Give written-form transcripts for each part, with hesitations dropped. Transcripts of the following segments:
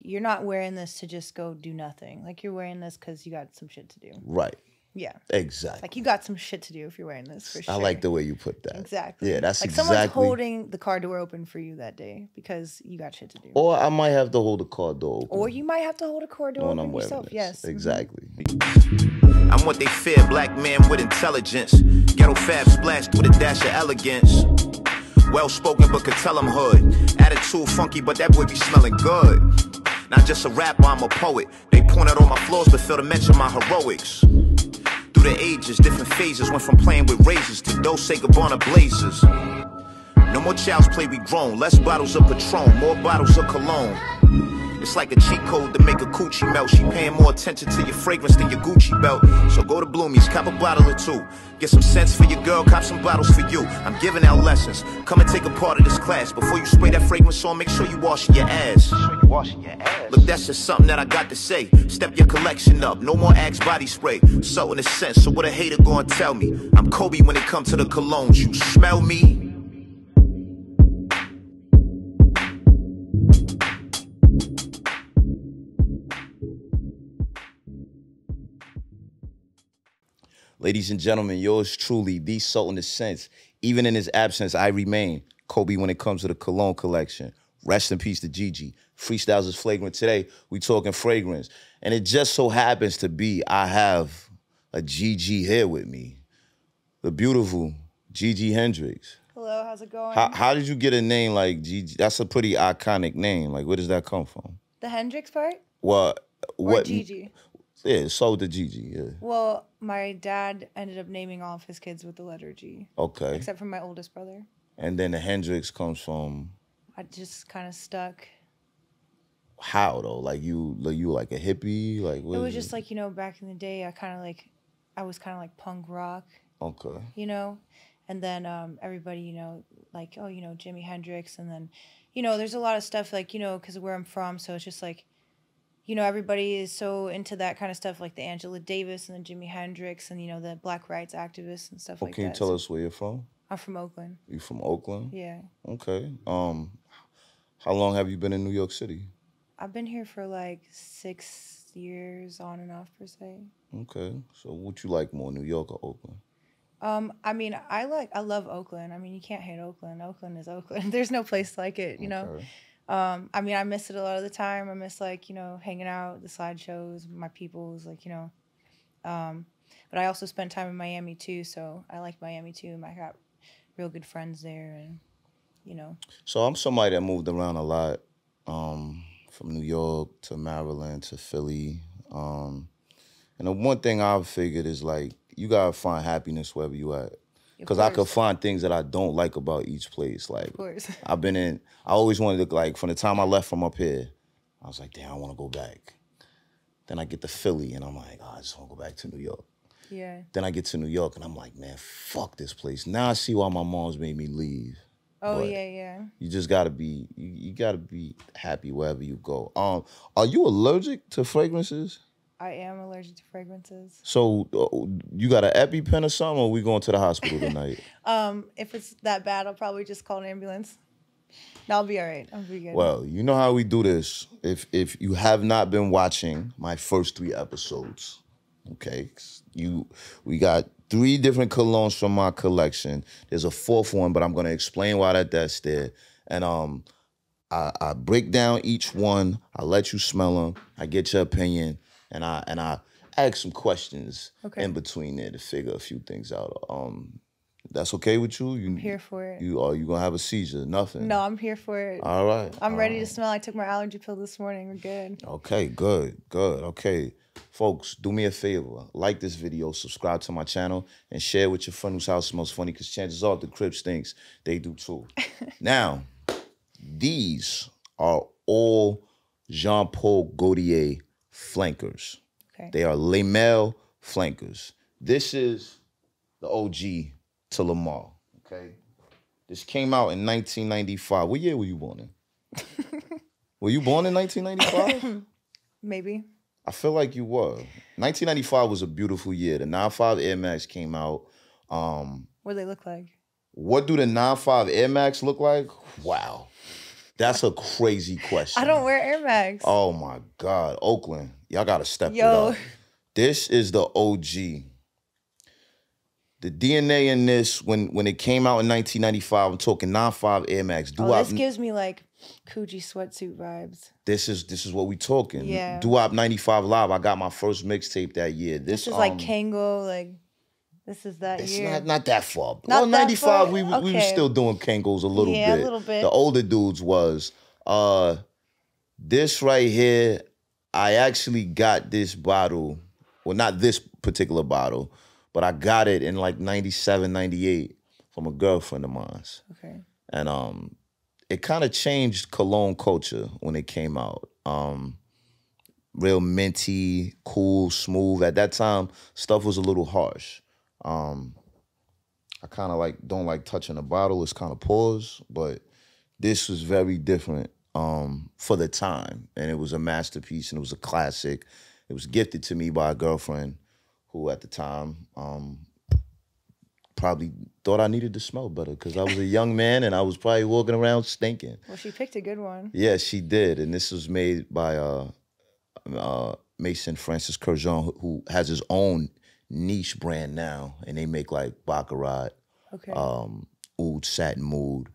you're not wearing this to just go do nothing. Like, you're wearing this because you got some shit to do. Right. Yeah. Exactly. Like, you got some shit to do if you're wearing this, for sure. I like the way you put that. Exactly. Yeah, that's like exactly. Someone's holding the car door open for you that day because you got shit to do. Or I might have to hold the car door open. Or you might have to hold a car door open yourself. This. Yes. Exactly. I'm what they fear, black man with intelligence. Ghetto fab splashed with a dash of elegance. Well spoken, but could tell I'm hood. Attitude funky, but that boy be smelling good. Not just a rapper, I'm a poet. They point out all my flaws, but fail to mention my heroics. Through the ages, different phases, went from playing with razors to Dolce Gabbana blazers. No more child's play, we grown. Less bottles of Patron, more bottles of cologne. It's like a cheat code to make a coochie melt. She paying more attention to your fragrance than your Gucci belt. So go to Bloomies, cop a bottle or two. Get some sense for your girl, cop some bottles for you. I'm giving out lessons. Come and take a part of this class. Before you spray that fragrance on, make sure you washing your ass. Look, that's just something that I got to say. Step your collection up, no more Axe body spray. So in a sense, so what a hater gonna tell me? I'm Kobe when it comes to the colognes. You smell me? Ladies and gentlemen, yours truly, the Sultan of Scents. Even in his absence, I remain Kobe when it comes to the cologne collection. Rest in peace to Gigi. Freestyles is flagrant. Today, we talking fragrance. And it just so happens to be I have a Gigi here with me. The beautiful Gigi Hendrix. Hello, how's it going? How did you get a name like Gigi? That's a pretty iconic name. Like, where does that come from? The Hendrix part? Well, or Gigi? Yeah, so the Gigi, yeah. Well, my dad ended up naming all of his kids with the letter G. Okay. Except for my oldest brother. And then the Hendrix comes from? I just kind of stuck. How, though? Like, you like a hippie? Like, what it was just like, you know, back in the day, I was kind of like punk rock. Okay. You know? And then everybody, you know, like, oh, you know, Jimi Hendrix. And then, you know, there's a lot of stuff, like, you know, because of where I'm from, so it's just like, you know, everybody is so into that kind of stuff, like the Angela Davis and the Jimi Hendrix and, you know, the black rights activists and stuff like that. Can you tell us where you're from? I'm from Oakland. You from Oakland? Yeah. Okay. How long have you been in New York City? I've been here for like 6 years on and off, per se. Okay. So what you like more, New York or Oakland? I mean, I love Oakland. I mean, you can't hate Oakland. Oakland is Oakland. There's no place like it, you know? I mean, I miss it a lot of the time. I miss, like, you know, hanging out, the slideshows, my peoples, like, you know. But I also spent time in Miami, too, so I like Miami, too. I got real good friends there, and, you know. So I'm somebody that moved around a lot, from New York to Maryland to Philly. And the one thing I've figured is, like, you got to find happiness wherever you at. Because I could find things that I don't like about each place. Like, of course. I always wanted to, like, from the time I left from up here, I was like, damn, I want to go back. Then I get to Philly, and I'm like, oh, I just want to go back to New York. Yeah. Then I get to New York, and I'm like, man, fuck this place. Now I see why my mom's made me leave. Oh, but yeah. You just got to be, you got to be happy wherever you go. Are you allergic to fragrances? I am allergic to fragrances. So you got an EpiPen or something, or we going to the hospital tonight? If it's that bad, I'll probably just call an ambulance. I'll be all right. I'll be good. Well, you know how we do this. If you have not been watching my first 3 episodes, okay, we got 3 different colognes from my collection. There's a 4th one, but I'm gonna explain why that's there. And I break down each one. I let you smell them. I get your opinion. And I ask some questions in between there to figure a few things out. That's okay with you? I'm here for it. You gonna have a seizure? Nothing? No, I'm here for it. All right. I'm ready to smell. I took my allergy pill this morning. We're good. Okay, good. Okay, folks, do me a favor. Like this video, subscribe to my channel, and share with your friend whose house smells funny, because chances are the crib stinks. They do too. Now, these are all Jean Paul Guatier flankers. Okay. They are Lamel flankers. This is the OG to Lamar, okay? This came out in 1995. What year were you born in? Were you born in 1995? Maybe. I feel like you were. 1995 was a beautiful year. The 95 Air Max came out. What do they look like? What do the 95 Air Max look like? Wow. That's a crazy question. I don't wear Air Max. Oh my God, Oakland, y'all gotta step it Yo. up. This is the OG. The DNA in this, when it came out in 1995, I'm talking 95 Air Max. This gives me like Coogee sweatsuit vibes. This is what we talking. Yeah. Doo-Wop 95 Live. I got my first mixtape that year. This is like Kango, like this is that year. It's not that far. Not well, 95, that we were still doing Kangos a little bit. Yeah, a little bit. The older dudes was. This right here, I actually got this bottle. Well, not this particular bottle, but I got it in like 97, 98 from a girlfriend of mine. Okay. And it kind of changed cologne culture when it came out. Real minty, cool, smooth. At that time, stuff was a little harsh. I kind of don't like touching a bottle. It's kind of pause, but this was very different for the time. And it was a masterpiece and it was a classic. It was gifted to me by a girlfriend who at the time probably thought I needed to smell better because I was a young man and I was probably walking around stinking. Well, she picked a good one. Yeah, she did. And this was made by Mason Francis Curjon, who has his own niche brand now. And they make like Baccarat, Oud, Satin Mood.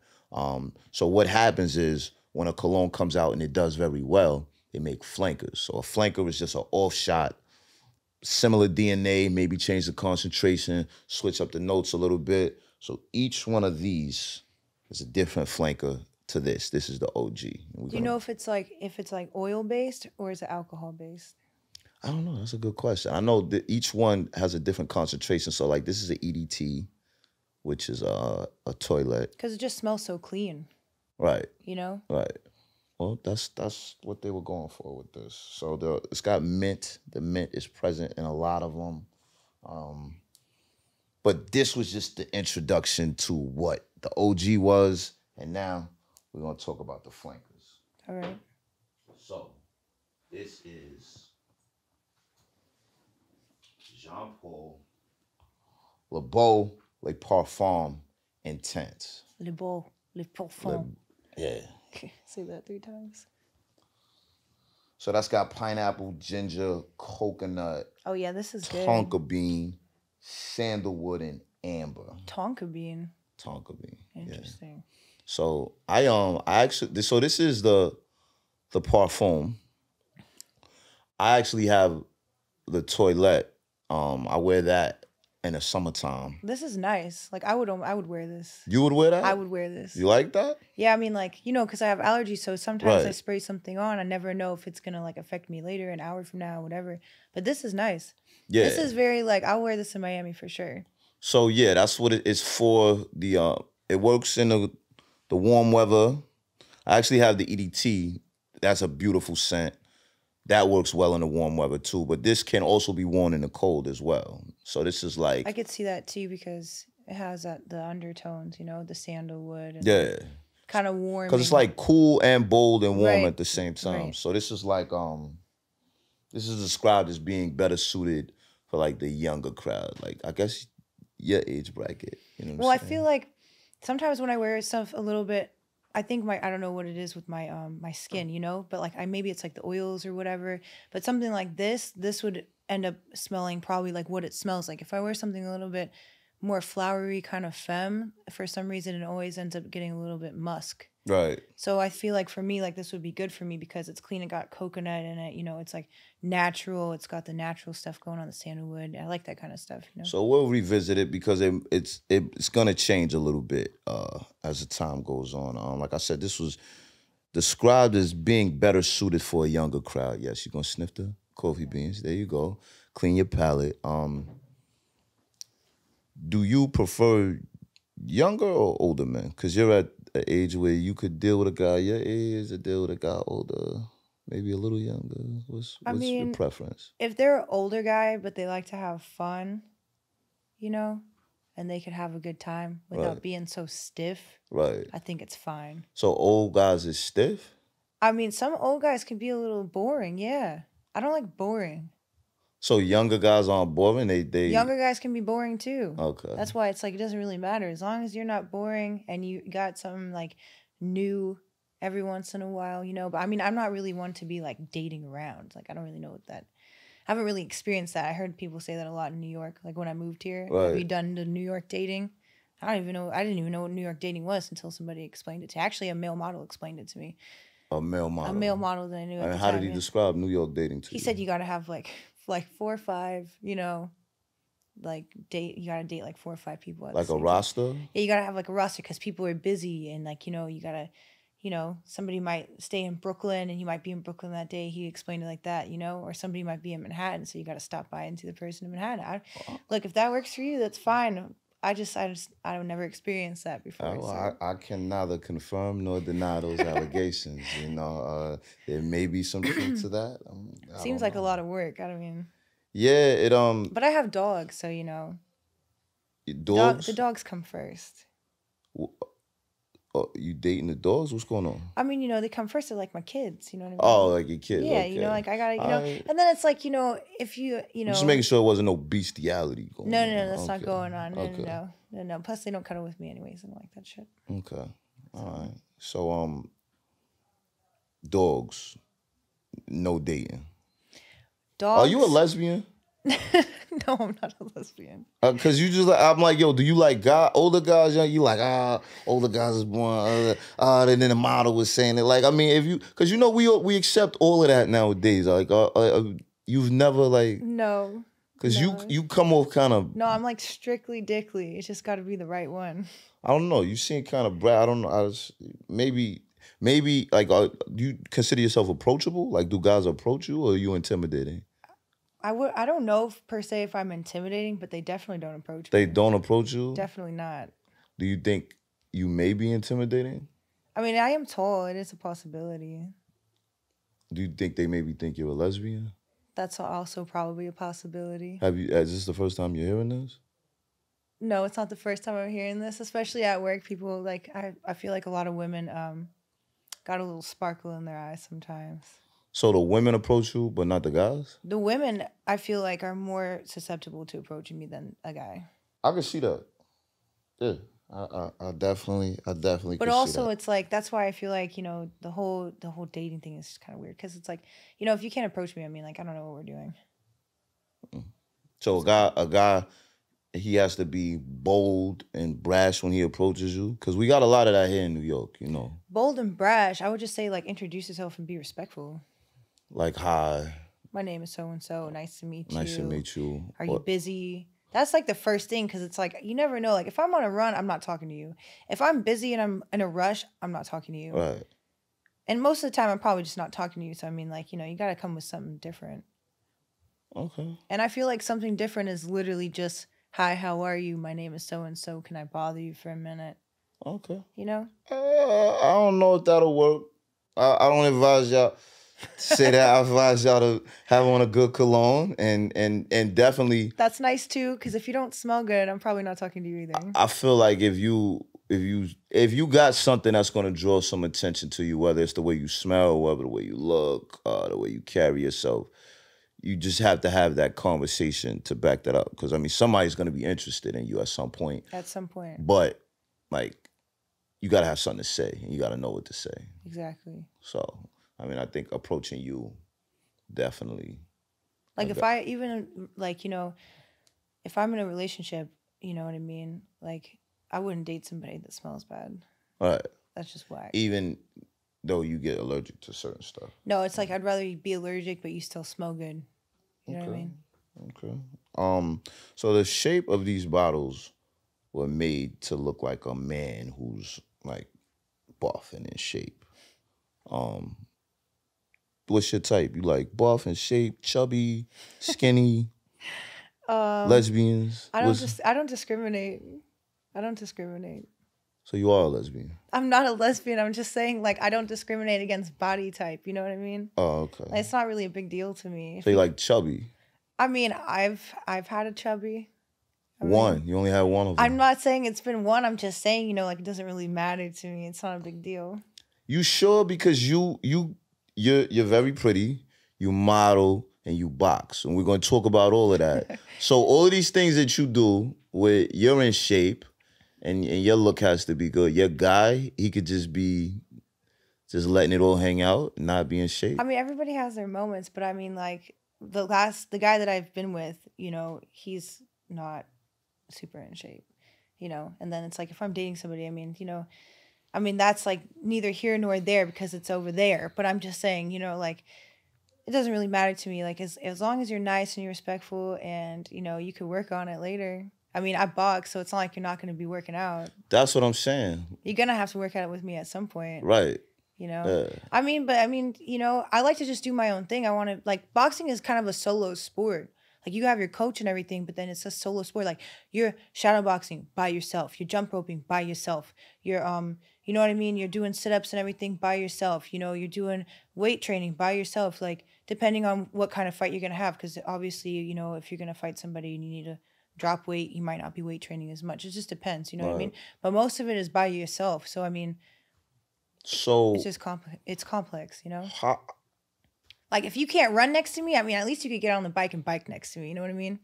So what happens is when a cologne comes out and it does very well, they make flankers. So a flanker is just an off shot, similar DNA, maybe change the concentration, switch up the notes a little bit. So each one of these is a different flanker to this. This is the OG. Do you know if it's like oil based or is it alcohol based? I don't know. That's a good question. I know that each one has a different concentration. So like this is an EDT, which is a toilet. Because it just smells so clean. Right. You know? Right. Well, that's what they were going for with this. So it's got mint. The mint is present in a lot of them. But this was just the introduction to what the OG was. And now we're going to talk about the flankers. All right. So this is Jean Paul Le Beau Le Parfum Intense. Le Beau Le Parfum. Yeah. Say that 3 times. So that's got pineapple, ginger, coconut. Oh yeah, this is good. Tonka bean, sandalwood, and amber. Tonka bean. Tonka bean. Interesting. Yeah. So I actually this is the parfum. I actually have the toilette. I wear that in the summertime. This is nice. Like I would wear this. You would wear that? I would wear this. You like that? Yeah, I mean like, because I have allergies, so sometimes I spray something on. I never know if it's going to like affect me later, an hour from now, whatever. But this is nice. Yeah. This is very like, I'll wear this in Miami for sure. So yeah, that's what it is for. It works in the warm weather. I actually have the EDT. That's a beautiful scent. That works well in the warm weather too, but this can also be worn in the cold as well. So this is like... I could see that too because it has the undertones, the sandalwood. And yeah. Kind of warm. Because it's like cool and bold and warm at the same time. Right. So this is like, this is described as being better suited for like the younger crowd. Like, I guess your age bracket, you know what I'm saying? I feel like sometimes when I wear stuff a little bit, I think I don't know what it is with my my skin, but like maybe it's like the oils or whatever, but something like this would end up smelling probably like what it smells like. If I wear something a little bit more flowery kind of femme, for some reason it always ends up getting a little bit musk. Right. So I feel like for me, like this would be good for me because it's clean. It got coconut in it, it's like natural. It's got the natural stuff going on, the sandalwood. I like that kind of stuff, So we'll revisit it because it's gonna change a little bit as the time goes on. Like I said, this was described as being better suited for a younger crowd. Yes, you're gonna sniff the coffee beans. There you go. Clean your palate. Do you prefer younger or older men? Because you're at an age where you could deal with a guy your age or deal with a guy older, maybe a little younger. What's your preference? If they're an older guy, but they like to have fun, and they could have a good time without being so stiff, right? I think it's fine. So old guys is stiff? I mean, some old guys can be a little boring, yeah. I don't like boring. So younger guys aren't boring? They Younger guys can be boring too. Okay. That's why it's like it doesn't really matter. As long as you're not boring and you got something like new every once in a while, you know. But I mean, I'm not really one to be like dating around. Like, I don't really know what that. I haven't really experienced that. I heard people say that a lot in New York. Like when I moved here, have you done the New York dating? I don't even know. I didn't even know what New York dating was until somebody explained it to me. Actually, a male model explained it to me. A male model. A male model that I knew. And how did he describe New York dating to you? He said you gotta have like 4 or 5, you know, like you gotta date like 4 or 5 people. Like a roster? Yeah, you gotta have like a roster because people are busy and like, you know, you gotta, you know, somebody might stay in Brooklyn and you might be in Brooklyn that day. He explained it like that, you know, or somebody might be in Manhattan, so you gotta stop by and see the person in Manhattan. Look, if that works for you, that's fine. I've never experienced that before. So. I can neither confirm nor deny those allegations. You know, there may be some truth to that. Seems like a lot of work. I mean. Yeah, But I have dogs, so you know. Dogs. The dogs come first. You dating the dogs? What's going on? I mean, you know, they come first. They're like my kids. You know what I mean? Oh, like your kids. Yeah, okay. you know, like I gotta, you know, and then it's like, you know, if you know, just making sure it wasn't no bestiality going on. No, that's not going on. No. Plus, they don't cuddle with me anyways. I don't like that shit. Okay, all right. So, dogs, no dating. Dogs. Are you a lesbian? No, I'm not a lesbian. Cause you just like, I'm like, yo, do you like older guys? You like, older guys is born. And then the model was saying it. Like, I mean, if you, cause you know we accept all of that nowadays. Like, you've never like no. Cause you come off kind of. No, I'm like strictly dickly. It's just got to be the right one. I don't know. You seem kind of I don't know. Maybe like, do you consider yourself approachable? Like, do guys approach you, or are you intimidating? I don't know per se if I'm intimidating, but they definitely don't approach me. They don't approach you? Definitely not. Do you think you may be intimidating? I mean, I am tall. It is a possibility. Do you think they maybe think you're a lesbian? That's also probably a possibility. Is this the first time you're hearing this? No, it's not the first time I'm hearing this, especially at work. People, like, I feel like a lot of women got a little sparkle in their eyes sometimes. So the women approach you, but not the guys? The women, I feel like, are more susceptible to approaching me than a guy. I can see that. Yeah, I definitely But also, it's like, that's why I feel like, you know, the whole dating thing is kind of weird. Because it's like, you know, if you can't approach me, I mean, like, I don't know what we're doing. So a guy, he has to be bold and brash when he approaches you? Because we got a lot of that here in New York, you know. Bold and brash. I would just say, like, introduce yourself and be respectful. Like, hi. My name is so-and-so. Nice to meet you. Nice to meet you. Are you busy? That's like the first thing, because it's like, you never know. Like, if I'm on a run, I'm not talking to you. If I'm busy and I'm in a rush, I'm not talking to you. Right. And most of the time, I'm probably just not talking to you. So, I mean, like, you know, you got to come with something different. Okay. And I feel like something different is literally just, hi, how are you? My name is so-and-so. Can I bother you for a minute? Okay. You know? I don't know if that'll work. I don't advise y'all say that. I advise y'all to have on a good cologne and definitely. That's nice too, because if you don't smell good, I'm probably not talking to you either. I feel like if you got something that's gonna draw some attention to you, whether it's the way you smell, whether the way you look, the way you carry yourself, you just have to have that conversation to back that up. Because I mean, somebody's gonna be interested in you at some point. At some point. But like, you gotta have something to say, and you gotta know what to say. Exactly. So, I mean, I think approaching you definitely. Like, if I even, like, you know, if I'm in a relationship, you know what I mean? Like, I wouldn't date somebody that smells bad. All right. That's just whack. Even though you get allergic to certain stuff. No, it's like, I'd rather be allergic, but you still smell good. You know what I mean? Okay. So the shape of these bottles were made to look like a man who's like buff and in shape. What's your type? You like buff and shape, chubby, skinny, lesbians? I don't discriminate. I don't discriminate. So you are a lesbian? I'm not a lesbian. I'm just saying, like, I don't discriminate against body type. You know what I mean? Oh, okay. Like, it's not really a big deal to me. So you like chubby? I mean, I've had a chubby. One. You only had one of them. I'm not saying it's been one. I'm just saying, you know, like, it doesn't really matter to me. It's not a big deal. You sure? Because you're very pretty. You model and you box, and we're gonna talk about all of that. So all of these things that you do, where you're in shape, and your look has to be good. Your guy, he could just just letting it all hang out, not being in shape? I mean, everybody has their moments, but I mean, like the guy that I've been with, you know, he's not super in shape, you know. And then it's like if I'm dating somebody, I mean, you know, I mean that's like neither here nor there because it's over there. But I'm just saying, you know, like it doesn't really matter to me. Like as long as you're nice and you're respectful, and you know, you could work on it later. I mean, I box, so it's not like you're not going to be working out. That's what I'm saying. You're gonna have to work at it with me at some point, Right? you know. Yeah. I mean, you know, I like to just do my own thing. I want to like boxing is kind of a solo sport. Like you have your coach and everything, but then it's a solo sport. Like you're shadow boxing by yourself. You're jump roping by yourself. You're you know what I mean? You're doing sit-ups and everything by yourself. You know, you're doing weight training by yourself. Like depending on what kind of fight you're gonna have, because obviously, you know, if you're gonna fight somebody and you need to drop weight, you might not be weight training as much. It just depends. You know what I mean? But most of it is by yourself. So I mean, so it's just it's complex. You know. Like, if you can't run next to me, I mean, at least you could get on the bike and bike next to me. You know what I mean?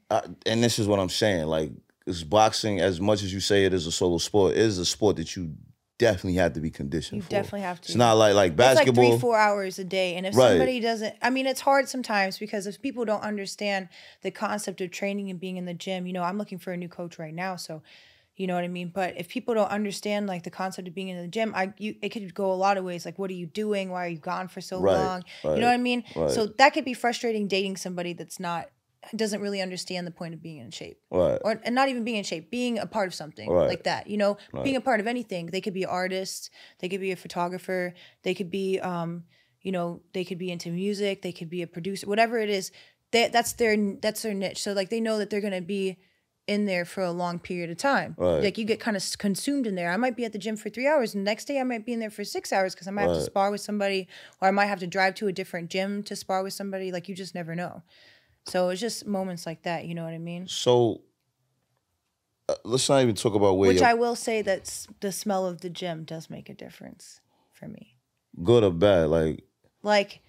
And this is what I'm saying. Like, it's boxing, as much as you say it is a solo sport, it is a sport that you definitely have to be conditioned for. You definitely have to. It's not like basketball. It's like 3-4 hours a day. And if somebody doesn't, I mean, it's hard sometimes because if people don't understand the concept of training and being in the gym, you know, I'm looking for a new coach right now. So, you know what I mean? But if people don't understand like the concept of being in the gym, it could go a lot of ways. Like, what are you doing? Why are you gone for so long? You know what I mean? Right. So that could be frustrating dating somebody that's doesn't really understand the point of being in shape. Right. And not even being in shape, being a part of something like that. You know, being a part of anything. They could be artists, they could be a photographer, they could be you know, they could be into music, they could be a producer, whatever it is. That's their niche. So like they know that they're gonna be in there for a long period of time. Right. Like you get kind of consumed in there. I might be at the gym for 3 hours and the next day I might be in there for 6 hours because I might have to spar with somebody, or I might have to drive to a different gym to spar with somebody. Like you just never know. So it's just moments like that, you know what I mean? So let's not even talk about Which I will say that the smell of the gym does make a difference for me. Good or bad? Like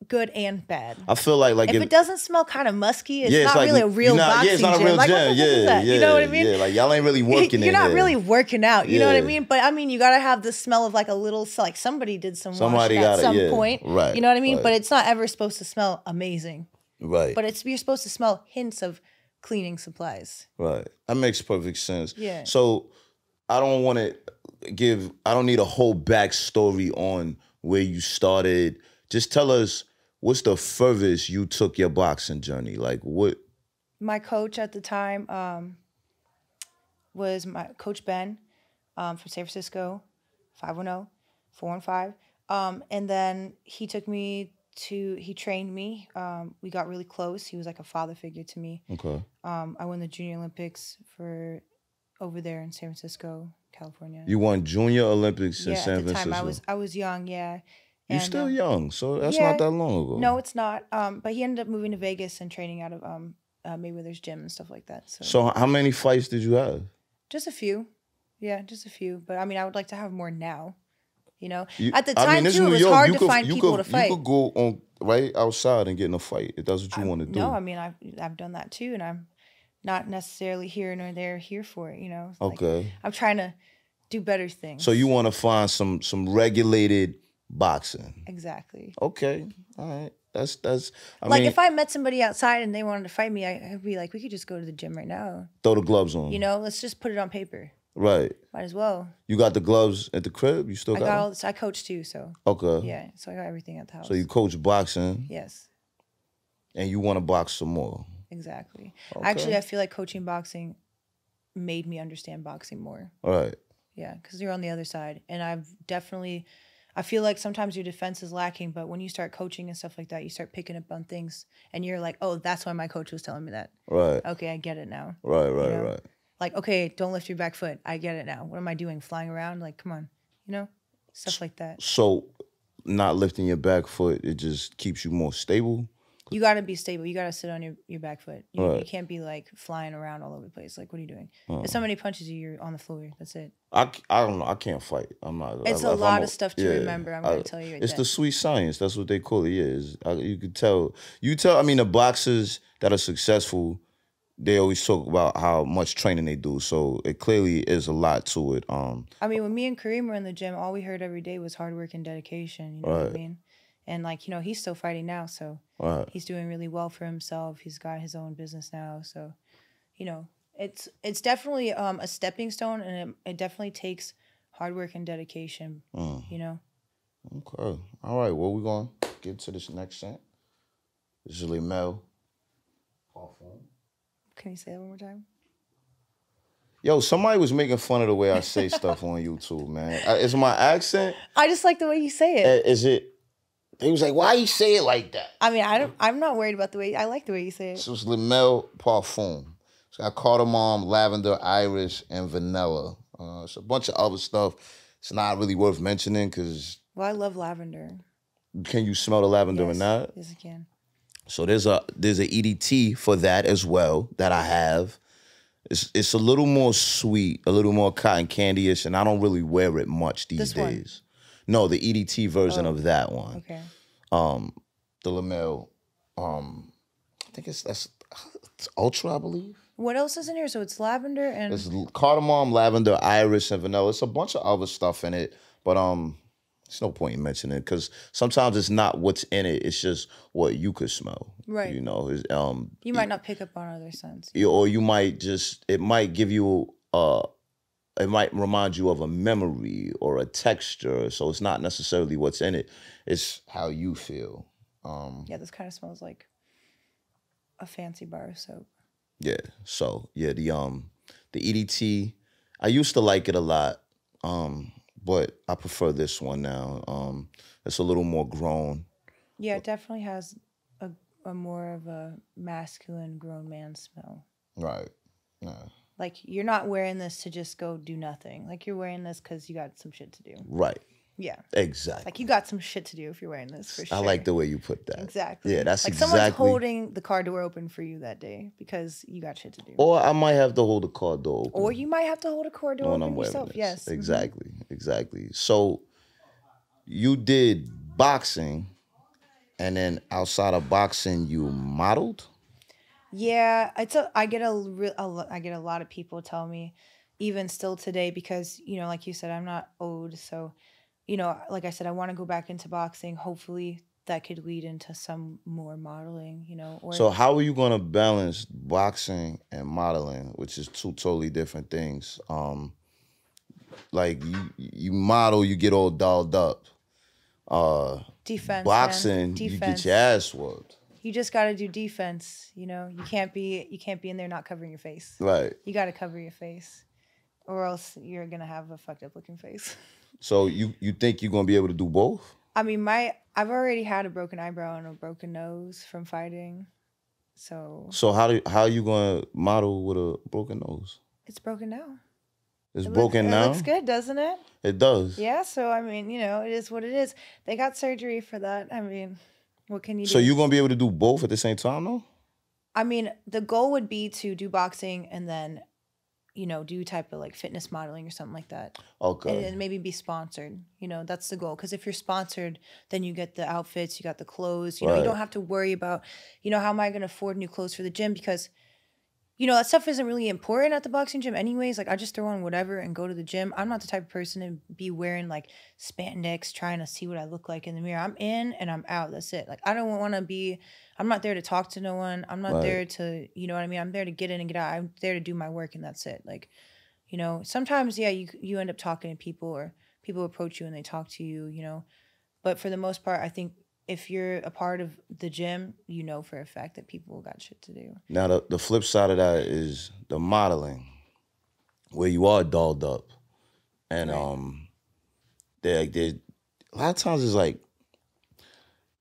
good and bad. I feel like if it doesn't smell kind of musky, it's not like, really a real boxing gym. It's not a real like, gym. You know what I mean? Yeah, like y'all ain't really working. You're not really working out. You know what I mean? But I mean, you gotta have the smell of like a little, like somebody did some washing at some point. Right. You know what I mean? Right. But it's not ever supposed to smell amazing. Right. But you're supposed to smell hints of cleaning supplies. Right. That makes perfect sense. Yeah. So I don't need a whole backstory on where you started. Just tell us, what's the furthest you took your boxing journey? Like what? My coach at the time was my coach Ben from San Francisco, 510, 415. And then he took me he trained me. We got really close. He was like a father figure to me. Okay. I won the Junior Olympics for over there in San Francisco, California. You won Junior Olympics in San Francisco? Yeah, at the time I was young, yeah. You're still young, so that's not that long ago. No, it's not. But he ended up moving to Vegas and training out of Mayweather's gym and stuff like that. So how many fights did you have? Just a few. Yeah, just a few. But I mean, I would like to have more now. You know, at the time too, it was hard to find people to fight. You could go on right outside and get in a fight if that's what you want to do. No, I mean I've done that too, and I'm not necessarily here nor there here for it. You know. Okay. Like, I'm trying to do better things. So you want to find some regulated boxing. Exactly. Okay. All right. That's. I mean, if I met somebody outside and they wanted to fight me, I'd be like, we could just go to the gym right now. Throw the gloves on. You know, let's just put it on paper. Right. Might as well. You got the gloves at the crib? You still got them? I coach too, so. Okay. Yeah, so I got everything at the house. So you coach boxing? Yes. And you want to box some more? Exactly. Okay. Actually, I feel like coaching boxing made me understand boxing more. All right. Yeah, because you're on the other side. And I feel like sometimes your defense is lacking, but when you start coaching and stuff like that, you start picking up on things. And you're like, oh, that's why my coach was telling me that. Right. Okay, I get it now. Right. You know? Like, okay, don't lift your back foot. I get it now. What am I doing? Flying around? Like, come on. You know? Stuff like that. So not lifting your back foot, it just keeps you more stable? You got to be stable. You got to sit on your back foot. You can't be, like, flying around all over the place. Like, what are you doing? If somebody punches you, you're on the floor. That's it. I don't know. I can't fight. I'm not. It's a lot of stuff to remember. I'm going to tell you right It's the sweet science. That's what they call it. Yeah. You could tell. I mean, the boxers that are successful, they always talk about how much training they do. So it clearly is a lot to it. I mean, when me and Kareem were in the gym, all we heard every day was hard work and dedication. You know what I mean? And like, you know, he's still fighting now, so he's doing really well for himself. He's got his own business now, so you know, it's definitely a stepping stone, and it definitely takes hard work and dedication. You know. Okay. All right. Well, we're gonna get to this next scent. This is Mel. Can you say that one more time? Yo, somebody was making fun of the way I say stuff on YouTube, man. Is my accent? I just like the way you say it. Is it? He was like, "Why you say it like that?" I mean, I'm not worried about the way. I like the way you say it. So it's Mel Parfum. It's got cardamom, lavender, iris, and vanilla. It's a bunch of other stuff. It's not really worth mentioning because. Well, I love lavender. Can you smell the lavender in that? Yes, I can. So there's a EDT for that as well that I have. It's a little more sweet, a little more cotton candy-ish, and I don't really wear it much these days. No, the EDT version of that one. Okay. The Lamel, I think it's Ultra, I believe. What else is in here? So it's lavender and it's cardamom, lavender, iris, and vanilla. It's a bunch of other stuff in it, but there's no point in mentioning it because sometimes it's not what's in it. It's just what you could smell. Right. You know. You might not pick up on other scents. Or you might just. It might give you. It might remind you of a memory or a texture. So it's not necessarily what's in it. It's how you feel. Yeah, this kind of smells like a fancy bar of soap. Yeah. So yeah, the EDT. I used to like it a lot. But I prefer this one now. It's a little more grown. Yeah, it definitely has a more of a masculine grown man smell. Right. Yeah. Like you're not wearing this to just go do nothing. Like you're wearing this because you got some shit to do. Right. Yeah. Exactly. Like you got some shit to do if you're wearing this for sure. I like the way you put that. Exactly. Yeah, that's like exactly. Someone's holding the car door open for you that day because you got shit to do. Or I might have to hold the car door open. Or you might have to hold a car door open yourself. This. Yes. Exactly. Mm-hmm. Exactly. So you did boxing, and then outside of boxing, you modeled? Yeah, I get a lot of people tell me, even still today, because you know, like you said, I'm not old, so you know, like I said, I want to go back into boxing. Hopefully, that could lead into some more modeling. You know. So how are you gonna balance boxing and modeling, which is two totally different things? Like you model, you get all dolled up. Defense. Boxing, Defense. You get your ass whooped. You just got to do defense. You know, you can't be in there not covering your face. Right. You got to cover your face, or else you're gonna have a fucked up looking face. So you think you're gonna be able to do both? I mean, I've already had a broken eyebrow and a broken nose from fighting, so. So how are you gonna model with a broken nose? It's broken now. It's broken now? It looks good, doesn't it? It does. Yeah, so I mean, you know, it is what it is. They got surgery for that. I mean, what can you do? So you're gonna be able to do both at the same time, though? I mean, the goal would be to do boxing and then, you know, do type of like fitness modeling or something like that. Okay. And maybe be sponsored. You know, that's the goal. Because if you're sponsored, then you get the outfits, you got the clothes. You know, you don't have to worry about, you know, how am I going to afford new clothes for the gym? Because, you know, that stuff isn't really important at the boxing gym anyways. Like, I just throw on whatever and go to the gym. I'm not the type of person to be wearing, like, spandex, trying to see what I look like in the mirror. I'm in and I'm out. That's it. Like, I don't want to be... I'm not there to talk to no one. I'm not there to... You know what I mean? I'm there to get in and get out. I'm there to do my work, and that's it. Like, you know, sometimes, yeah, you end up talking to people, or people approach you and they talk to you, you know. But for the most part, I think... if you're a part of the gym, you know for a fact that people got shit to do. Now, the flip side of that is the modeling, where you are dolled up. And they a lot of times it's like,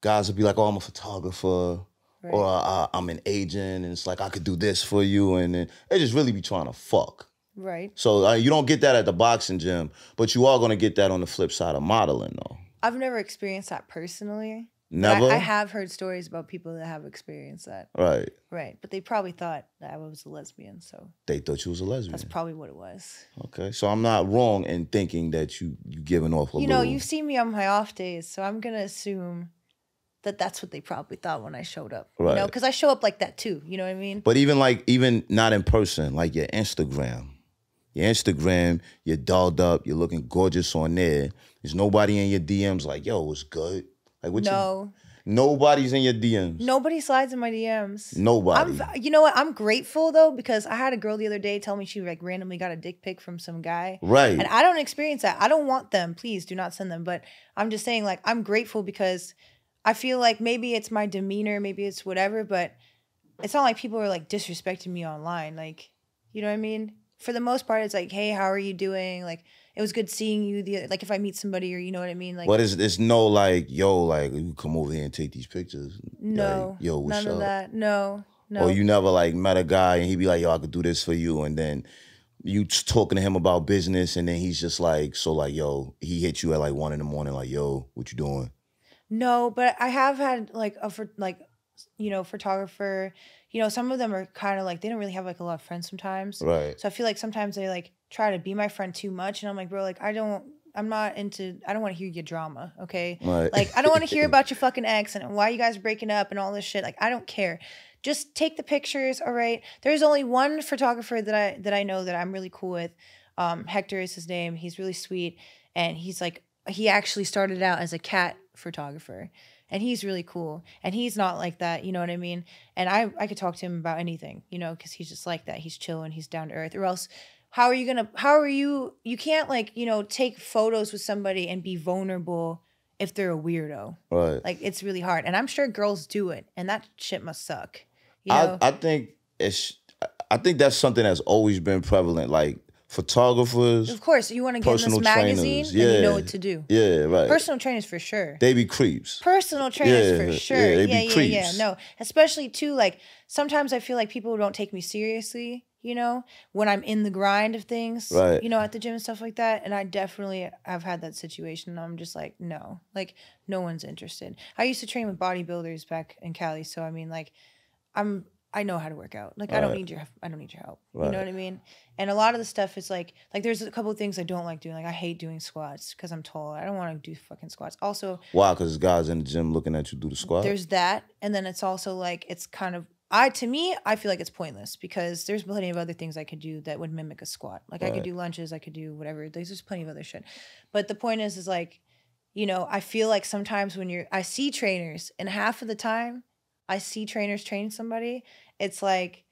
guys will be like, oh, I'm a photographer, or I'm an agent, and it's like, I could do this for you, and then they just really be trying to fuck. Right. So you don't get that at the boxing gym, but you are going to get that on the flip side of modeling, though. I've never experienced that personally. Never? I have heard stories about people that have experienced that. Right. Right. But they probably thought that I was a lesbian, so. They thought you was a lesbian. That's probably what it was. Okay. So I'm not wrong in thinking that you giving off a little... You know, you see me on my off days, so I'm going to assume that's what they probably thought when I showed up. Right. You know, because I show up like that too. You know what I mean? But even not in person, like your Instagram. Your Instagram, you're dolled up, you're looking gorgeous on there. There's nobody in your DMs like, yo, what's good? Like, what No. Nobody's in your DMs. Nobody slides in my DMs. Nobody. You know what? I'm grateful though, because I had a girl the other day tell me she like randomly got a dick pic from some guy. Right. And I don't experience that. I don't want them. Please do not send them. But I'm just saying, like, I'm grateful because I feel like maybe it's my demeanor, maybe it's whatever, but it's not like people are like disrespecting me online. Like, you know what I mean? For the most part, it's like, hey, how are you doing? Like, it was good seeing you. Like, if I meet somebody or you know what I mean? Like, but it's no like, yo, like, you come over here and take these pictures. No. Like, yo, what's none up? of that. No. Or you never like met a guy and he be like, yo, I could do this for you. And then you talking to him about business and then he's just like, so like, yo, he hit you at like 1 a.m, like, yo, what you doing? No, but I have had like photographer, you know, some of them are kind of like, they don't really have like a lot of friends sometimes. Right. So I feel like sometimes they like try to be my friend too much. And I'm like, bro, like, I don't want to hear your drama. Okay. Right. Like, I don't want to hear about your fucking ex and why you guys are breaking up and all this shit. Like, I don't care. Just take the pictures. All right. There's only one photographer that I know that I'm really cool with. Hector is his name. He's really sweet. And he's like, he actually started out as a cat photographer. And he's really cool. And he's not like that, you know what I mean? And I could talk to him about anything, you know, because he's just like that. He's chill and he's down to earth. Or else, you can't like, you know, take photos with somebody and be vulnerable if they're a weirdo. Right. Like, it's really hard. And I'm sure girls do it. And that shit must suck. You know? I think that's something that's always been prevalent. Like, photographers, of course, you want to get in this magazine, and you know what to do. Yeah, right. Personal trainers for sure. They be creeps. Personal trainers for sure. Yeah, they be creeps. Yeah. No, especially too, like, sometimes I feel like people don't take me seriously, you know, when I'm in the grind of things, right, you know, at the gym and stuff like that. And I definitely have had that situation. And I'm just like, no, like, no one's interested. I used to train with bodybuilders back in Cali. So, I mean, like, I know how to work out. Like, I don't need your help. Right. You know what I mean? And a lot of the stuff is like there's a couple of things I don't like doing. Like, I hate doing squats because I'm tall. I don't want to do fucking squats. Also, why? Because guys in the gym looking at you do the squat. There's that, and then it's also like it's kind of to me, I feel like it's pointless because there's plenty of other things I could do that would mimic a squat. Like, I could do lunges, I could do whatever. There's just plenty of other shit. But the point is like, you know, I feel like sometimes when I see trainers, and half of the time I see trainers train somebody, it's like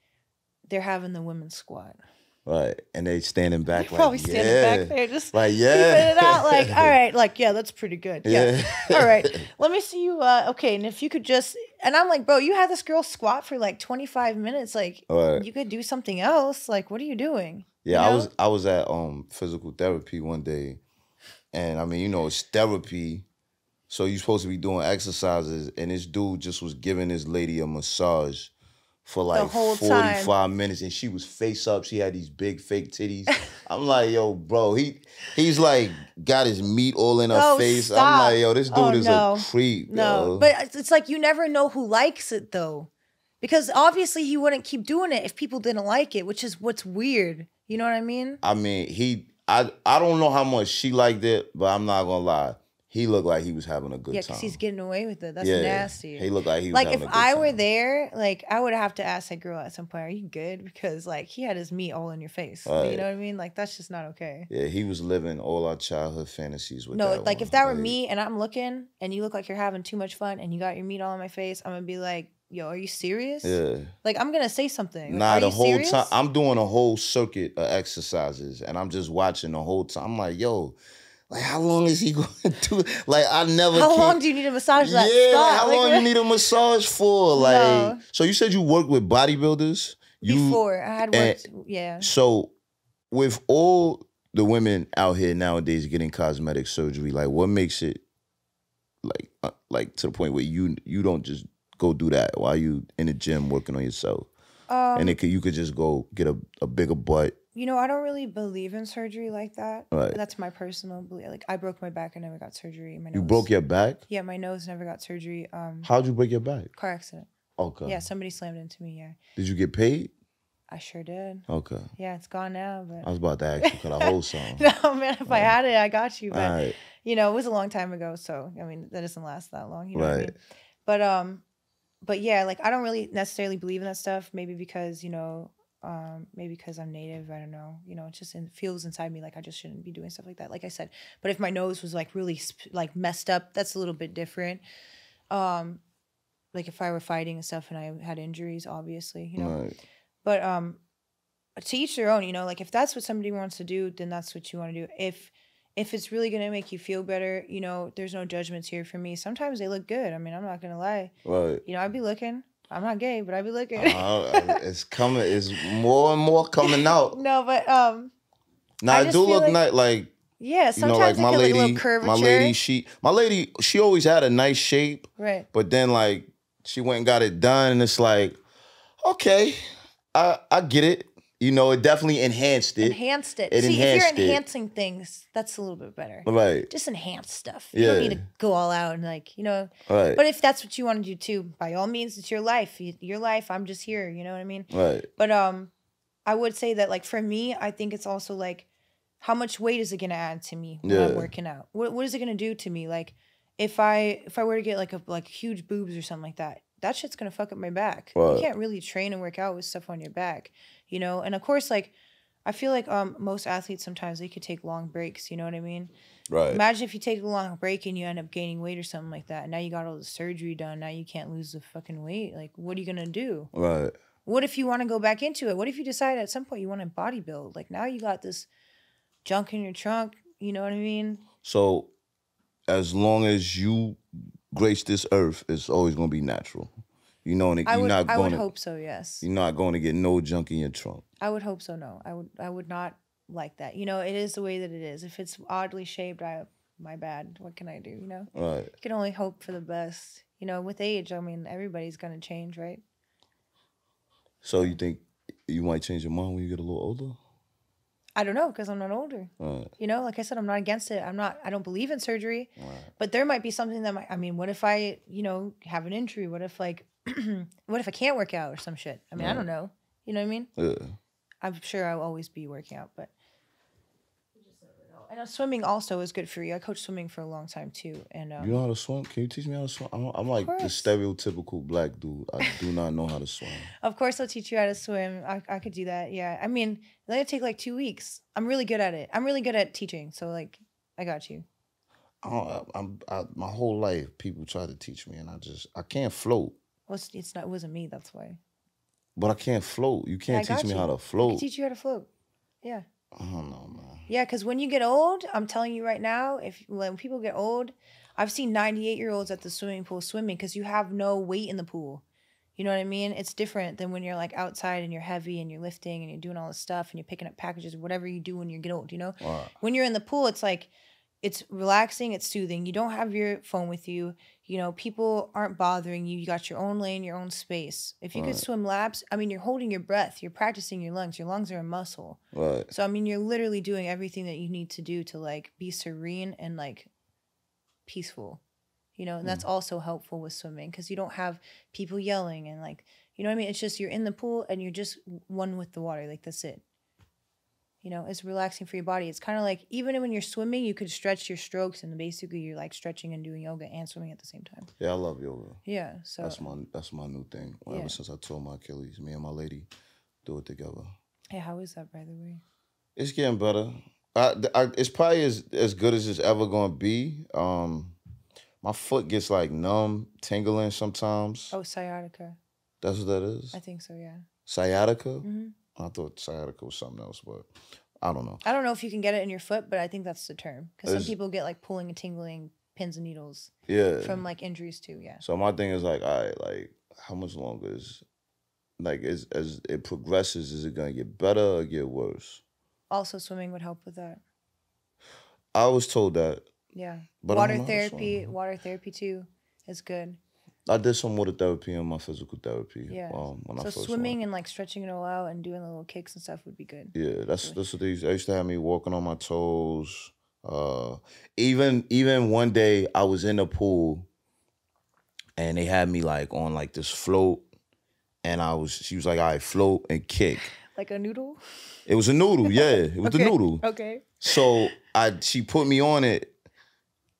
they're having the women's squat. Right. And they standing back they're probably standing back there just like, keeping it out. Like, all right, like, yeah, that's pretty good. Yeah. All right. Let me see you. Okay. And if you could just, and I'm like, bro, you had this girl squat for like 25 minutes. Like, you could do something else. Like, what are you doing? Yeah, you know? I was at physical therapy one day. And I mean, you know, it's therapy. So you're supposed to be doing exercises. And this dude just was giving this lady a massage for like 45 minutes, and she was face up. She had these big fake titties. I'm like, yo, bro, he's like got his meat all in her face. Stop. I'm like, yo, this dude is a creep. No, yo. But it's like you never know who likes it though, because obviously he wouldn't keep doing it if people didn't like it, which is what's weird. You know what I mean? I mean, I don't know how much she liked it, but I'm not gonna lie. He looked like he was having a good time. Yeah, because he's getting away with it. That's nasty. He looked like he was having a good time. Like, if I were there, like, I would have to ask that girl at some point, are you good? Because, like, he had his meat all in your face. Right. You know what I mean? Like, that's just not okay. Yeah, he was living all our childhood fantasies with that. No, like, if that were me and I'm looking and you look like you're having too much fun and you got your meat all in my face, I'm going to be like, yo, are you serious? Yeah. Like, I'm going to say something. Nah, the whole time, I'm doing a whole circuit of exercises and I'm just watching the whole time. I'm like, yo, like, how long is he going to do? Like, I never. How long do you need a massage that spot? Yeah, how long you need a massage for? Like, no. So you said you worked with bodybuilders? Before, I had worked, yeah. So, with all the women out here nowadays getting cosmetic surgery, like, what makes it, like to the point where you don't just go do that while you in the gym working on yourself? And you could just go get a bigger butt. You know, I don't really believe in surgery like that. Right. That's my personal belief. Like, I broke my back. I never got surgery. My nose. You broke your back? Yeah, my nose never got surgery. How'd you break your back? Car accident. Okay. Yeah, somebody slammed into me, yeah. Did you get paid? I sure did. Okay. Yeah, it's gone now, but... I was about to ask you, could I hold some? No, man, if I had it, I got you. But, you know, it was a long time ago, so, I mean, that doesn't last that long. You know what I mean? But yeah, like I don't really necessarily believe in that stuff. Maybe because maybe because I'm native. I don't know. It just feels inside me like I just shouldn't be doing stuff like that. Like I said, but if my nose was like really like messed up, that's a little bit different. Like if I were fighting and stuff and I had injuries, obviously, Right. But to each their own. Like if that's what somebody wants to do, then that's what you want to do. If it's really gonna make you feel better, there's no judgments here for me. Sometimes they look good. I mean, I'm not gonna lie. Right. I'd be looking. I'm not gay, but I'd be looking. It's coming. It's more and more coming out. No, but now I do look like yeah. Sometimes like my lady, lady, my lady, she always had a nice shape, right? But then like she went and got it done, and it's like, okay, I get it. It definitely enhanced it. Enhanced it. It See, enhanced if you're enhancing things, that's a little bit better. Right. Just enhance stuff. Yeah. You don't need to go all out and Right. But if that's what you want to do too, by all means, it's your life. Your life. I'm just here. You know what I mean? Right. But I would say that like for me, I think it's also like, how much weight is it gonna add to me when I'm working out? What is it gonna do to me? Like, if I were to get like huge boobs or something like that shit's gonna fuck up my back. Right. You can't really train and work out with stuff on your back, And of course, like, I feel like most athletes sometimes they could take long breaks. You know what I mean? Right. Imagine if you take a long break and you end up gaining weight or something like that. And now you got all the surgery done. Now you can't lose the fucking weight. Like, what are you gonna do? Right. What if you want to go back into it? What if you decide at some point you want to bodybuild? Like now you got this junk in your trunk. You know what I mean? So, as long as you grace this earth, it's always gonna be natural. I would hope so. Yes. You're not going to get no junk in your trunk. I would hope so. No, I would not like that. It is the way that it is. If it's oddly shaped, my bad. What can I do? Right. You can only hope for the best. With age, I mean, everybody's gonna change, right? So you think you might change your mind when you get a little older? I don't know, because I'm not older. Right. Like I said, I'm not against it. I don't believe in surgery. Right. But there might be something that what if I, have an injury? What if what if I can't work out or some shit? I mean, I don't know. You know what I mean? Yeah. I'm sure I'll always be working out, but you just never know. I know swimming also is good for you. I coached swimming for a long time too. And you know how to swim? Can you teach me how to swim? I'm like the stereotypical black dude. I do not know how to swim. Of course I'll teach you how to swim. I could do that. Yeah. I mean, it'll take like 2 weeks. I'm really good at it. I'm really good at teaching. So like, I got you. My whole life, people try to teach me, and I can't float. Well, it wasn't me. That's why. But I can't float. You can't teach me how to float. I can teach you how to float. Yeah. I don't know, man. Yeah, because when you get old, I'm telling you right now, when people get old, I've seen 98-year-olds at the swimming pool swimming because you have no weight in the pool. You know what I mean? It's different than when you're like outside and you're heavy and you're lifting and you're doing all this stuff and you're picking up packages or whatever you do when you get old, Wow. When you're in the pool, it's like, it's relaxing, it's soothing. You don't have your phone with you. People aren't bothering you. You got your own lane, your own space. If you could swim laps, I mean, you're holding your breath. You're practicing your lungs. Your lungs are a muscle. Right. So, I mean, you're literally doing everything that you need to do to, like, be serene and, like, peaceful. And that's also helpful with swimming because you don't have people yelling and, like, you know what I mean? It's just you're in the pool and you're just one with the water. Like, that's it. It's relaxing for your body. It's kind of like, even when you're swimming, you could stretch your strokes, and basically you're like stretching and doing yoga and swimming at the same time. Yeah, I love yoga. Yeah, so that's my new thing. Ever since I tore my Achilles, me and my lady do it together. Hey, how is that, by the way? It's getting better. It's probably as good as it's ever gonna be. My foot gets like numb, tingling sometimes. Oh, sciatica. That's what that is? I think so, yeah. Sciatica? Mm-hmm. I thought sciatica was something else, but I don't know. I don't know if you can get it in your foot, but I think that's the term. Because some people get like pulling and tingling, pins and needles. Yeah. From like injuries too, yeah. So my thing is like, all right, like how much longer is, like as it progresses, is it gonna get better or get worse? Also, swimming would help with that. I was told that. Yeah. But water therapy too is good. I did some water therapy in my physical therapy. Yeah. When I first swimming went. And like stretching it all out and doing the little kicks and stuff would be good. Yeah, that's what they used to have me walking on my toes. Even one day I was in the pool and they had me like on like this float, and she was like, all right, float and kick. Like a noodle? It was a noodle, yeah. It was the noodle. Okay. So she put me on it,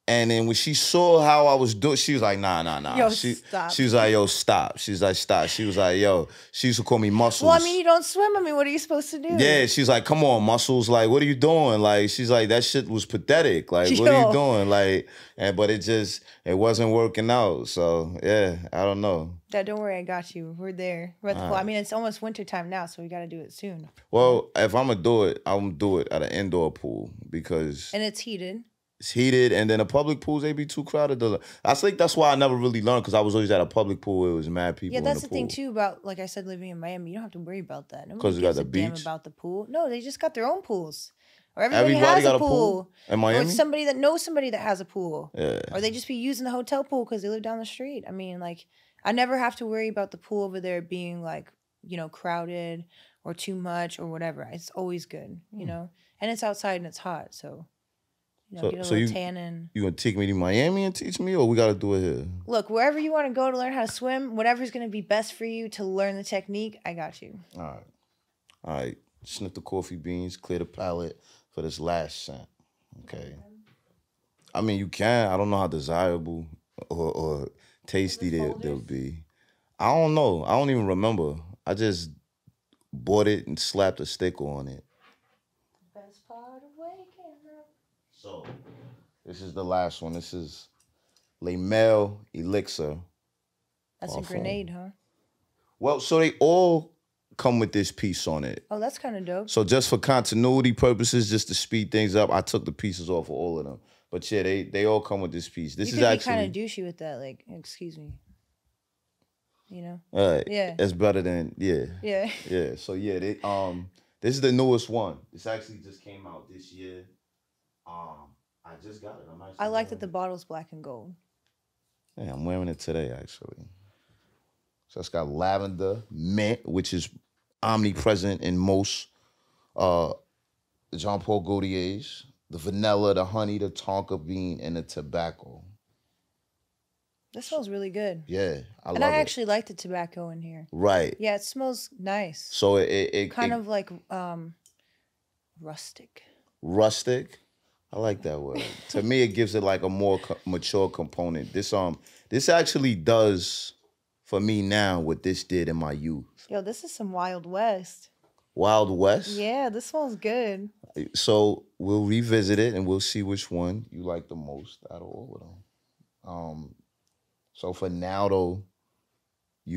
And then when she saw how I was doing, she was like, nah. Yo, she stop. was like, yo, stop. She's like, stop. She was like, yo, she used to call me Muscles. Well, I mean, you don't swim. I mean, what are you supposed to do? Yeah, she's like, come on, Muscles. Like, what are you doing? Like, she's like, that shit was pathetic. Like, what are you doing? Like, but it wasn't working out. So, yeah, I don't know. Dad, don't worry, I got you. We're there. We're at the pool. I mean, it's almost wintertime now, so we got to do it soon. Well, if I'm going to do it, I'm going to do it at an indoor pool because... And it's heated. It's heated, and then the public pools, they be too crowded. I think that's why I never really learned, because I was always at a public pool where it was mad people. Yeah, that's in the the thing too about, like I said, living in Miami. You don't have to worry about that. Because you got the beach. Damn about the pool. No, they just got their own pools. Or everybody has got a pool. In Miami? Or it's somebody that knows somebody that has a pool. Yeah. Or they just be using the hotel pool because they live down the street. I mean, like, I never have to worry about the pool over there being like, you know, crowded or too much or whatever. It's always good, you know? And it's outside and it's hot, so... You know, get a little tan in. You gonna take me to Miami and teach me, or we gotta do it here? Look, wherever you want to go to learn how to swim, whatever's gonna be best for you to learn the technique, I got you. All right. Sniff the coffee beans, clear the palate for this last scent. Okay. I mean, you can. I don't know how desirable or tasty they'll be. I don't know. I don't even remember. I just bought it and slapped a sticker on it. Best part of waking up. So, this is the last one. This is Le Male Elixir. That's a grenade, huh? Well, so they all come with this piece on it. Oh, that's kind of dope. So just for continuity purposes, just to speed things up, I took the pieces off of all of them. But yeah, they all come with this piece. This is actually kind of douchey with that, like, excuse me. You know? Yeah. It's better than Yeah. So yeah, this is the newest one. This actually just came out this year. I just got it. I like that the bottle's black and gold. Yeah, I'm wearing it today, actually. So it's got lavender, mint, which is omnipresent in most Jean Paul Guatiers. The vanilla, the honey, the tonka bean, and the tobacco. That smells really good. Yeah, I love it. And I actually like the tobacco in here. Right. Yeah, it smells nice. So it kind of like rustic. Rustic? I like that word. To me, it gives it like a more mature component. This actually does for me now what this did in my youth. Yo, this is some Wild West. Wild West? Yeah, this smells good. So we'll revisit it and we'll see which one you like the most out of all of them. So for now though, I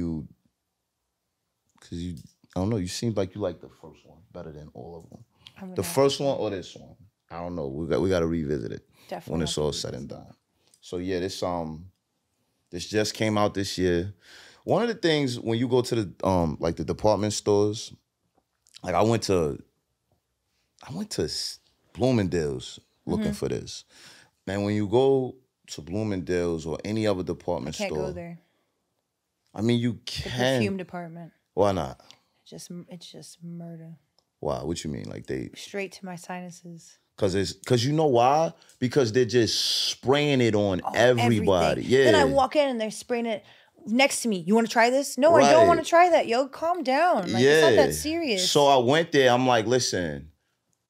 don't know, you seem like you like the first one better than all of them. The first one or this one? I don't know. We got to revisit it. Definitely when it's all said and done. So yeah, this just came out this year. One of the things when you go to the like the department stores, like I went to Bloomingdale's looking for this. Man, when you go to Bloomingdale's or any other department store, I can't go there. I mean, you can. The perfume department. Why not? It's just murder. Why? What you mean? Like they straight to my sinuses. Cause you know why? Because they're just spraying it on everybody. Everything. Yeah. Then I walk in and they're spraying it next to me. You want to try this? No, right. I don't want to try that. Yo, calm down. Like, it's not that serious. So I went there. I'm like, listen,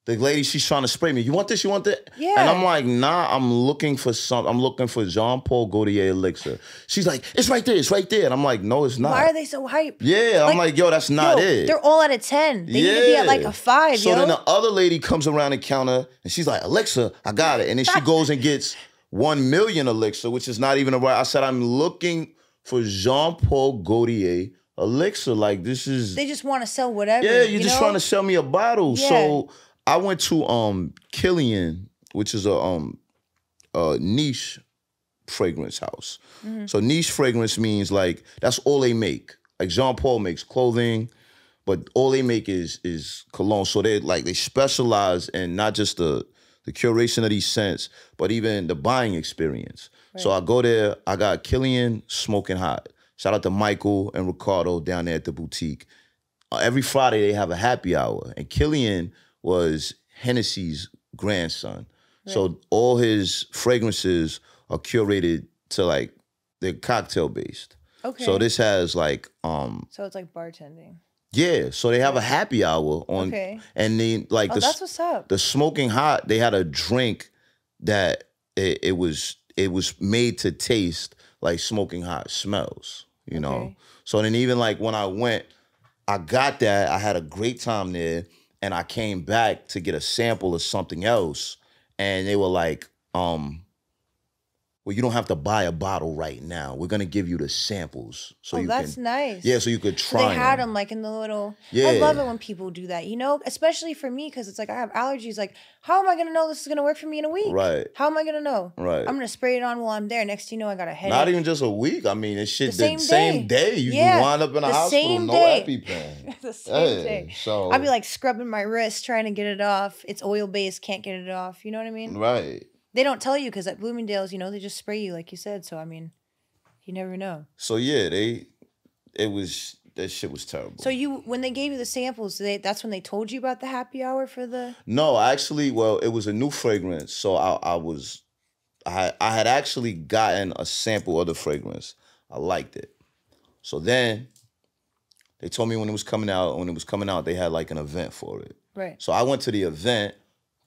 the lady, she's trying to spray me. You want this? You want that? Yeah. And I'm like, nah, I'm looking for something. I'm looking for Jean Paul Guatier Elixir. She's like, it's right there. It's right there. And I'm like, no, it's not. Why are they so hype? Yeah. I'm like, yo, that's not it. They're all at a 10. They need to be at like a 5, So then the other lady comes around the counter and she's like, Alexa, I got it. And then she goes and gets 1 million Elixir, which is not even a right. I said, I'm looking for Jean Paul Guatier Elixir. Like, this is... They just want to sell whatever. Yeah, you're just trying to sell me a bottle. Yeah. So I went to Killian, which is a niche fragrance house. So niche fragrance means like that's all they make. Like Jean Paul makes clothing, but all they make is cologne. So they specialize in not just the curation of these scents, but even the buying experience. Right. So I go there, I got Killian Smoking Hot. Shout out to Michael and Ricardo down there at the boutique. Every Friday they have a happy hour, and Killian was Hennessy's grandson. Right. So all his fragrances are curated to like, they're cocktail based. Okay. So this has like so it's like bartending. Yeah. So they have a happy hour on and then like that's what's up. The Smoking Hot, they had a drink that it was made to taste like smoking hot smells, you know. Okay. So then even like when I went, I got that. I had a great time there, and I came back to get a sample of something else, and they were like, well, you don't have to buy a bottle right now. We're gonna give you the samples, so you that's can. nice. Yeah, so you could So try. they had them like in the little. Yeah. I love it when people do that. You know, especially for me because it's like I have allergies. Like, how am I gonna know this is gonna work for me in a week? Right. How am I gonna know? Right. I'm gonna spray it on while I'm there. Next thing you know, I got a headache. Not even just a week. I mean, it's shit. The The same day. You Yeah. wind up in a The hospital, same no day. EpiPen. The same Yeah, day. so I'd be like scrubbing my wrist, trying to get it off. It's oil based, can't get it off. You know what I mean? right. They don't tell you because at Bloomingdale's, you know, they just spray you like you said. So I mean, you never know. So yeah, that shit was terrible. So when they gave you the samples, that's when they told you about the happy hour for the. No, actually, well, it was a new fragrance, so I had actually gotten a sample of the fragrance. I liked it. So then they told me when it was coming out. When it was coming out, they had like an event for it. Right. So I went to the event,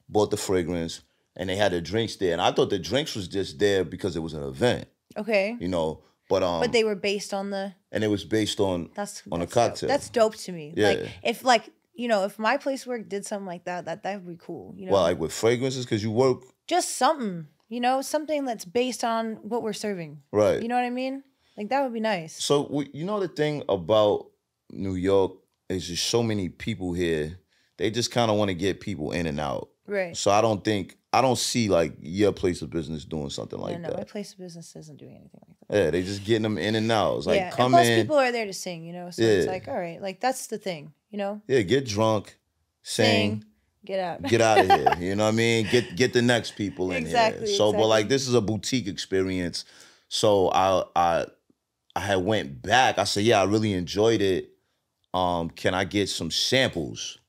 bought the fragrance, and they had the drinks there. And I thought the drinks was just there because it was an event, Okay. you know. But they were based on the. and it was based on That's a dope. cocktail. That's dope to me. Yeah. Like if my place work did something like that would be cool. You know. Well, like with fragrances, because you work Just something. You know, something that's based on what we're serving. right. You know what I mean? Like that would be nice. So you know the thing about New York is just so many people here. They just kind of want to get people in and out. Right. So I don't see like your place of business doing something like No, my that. place of business isn't doing anything like that. Yeah, they just getting them in and out. It's like Yeah, come and plus in, people are there to sing, you know. So it's Yeah. like, all right, like that's the thing, you know. yeah, get drunk, sing, Get out. get out of here. You know what I mean? Get the next people in Exactly, here. So, but like exactly. this is a boutique experience. So I had went back. I said, yeah, I really enjoyed it. Can I get some samples?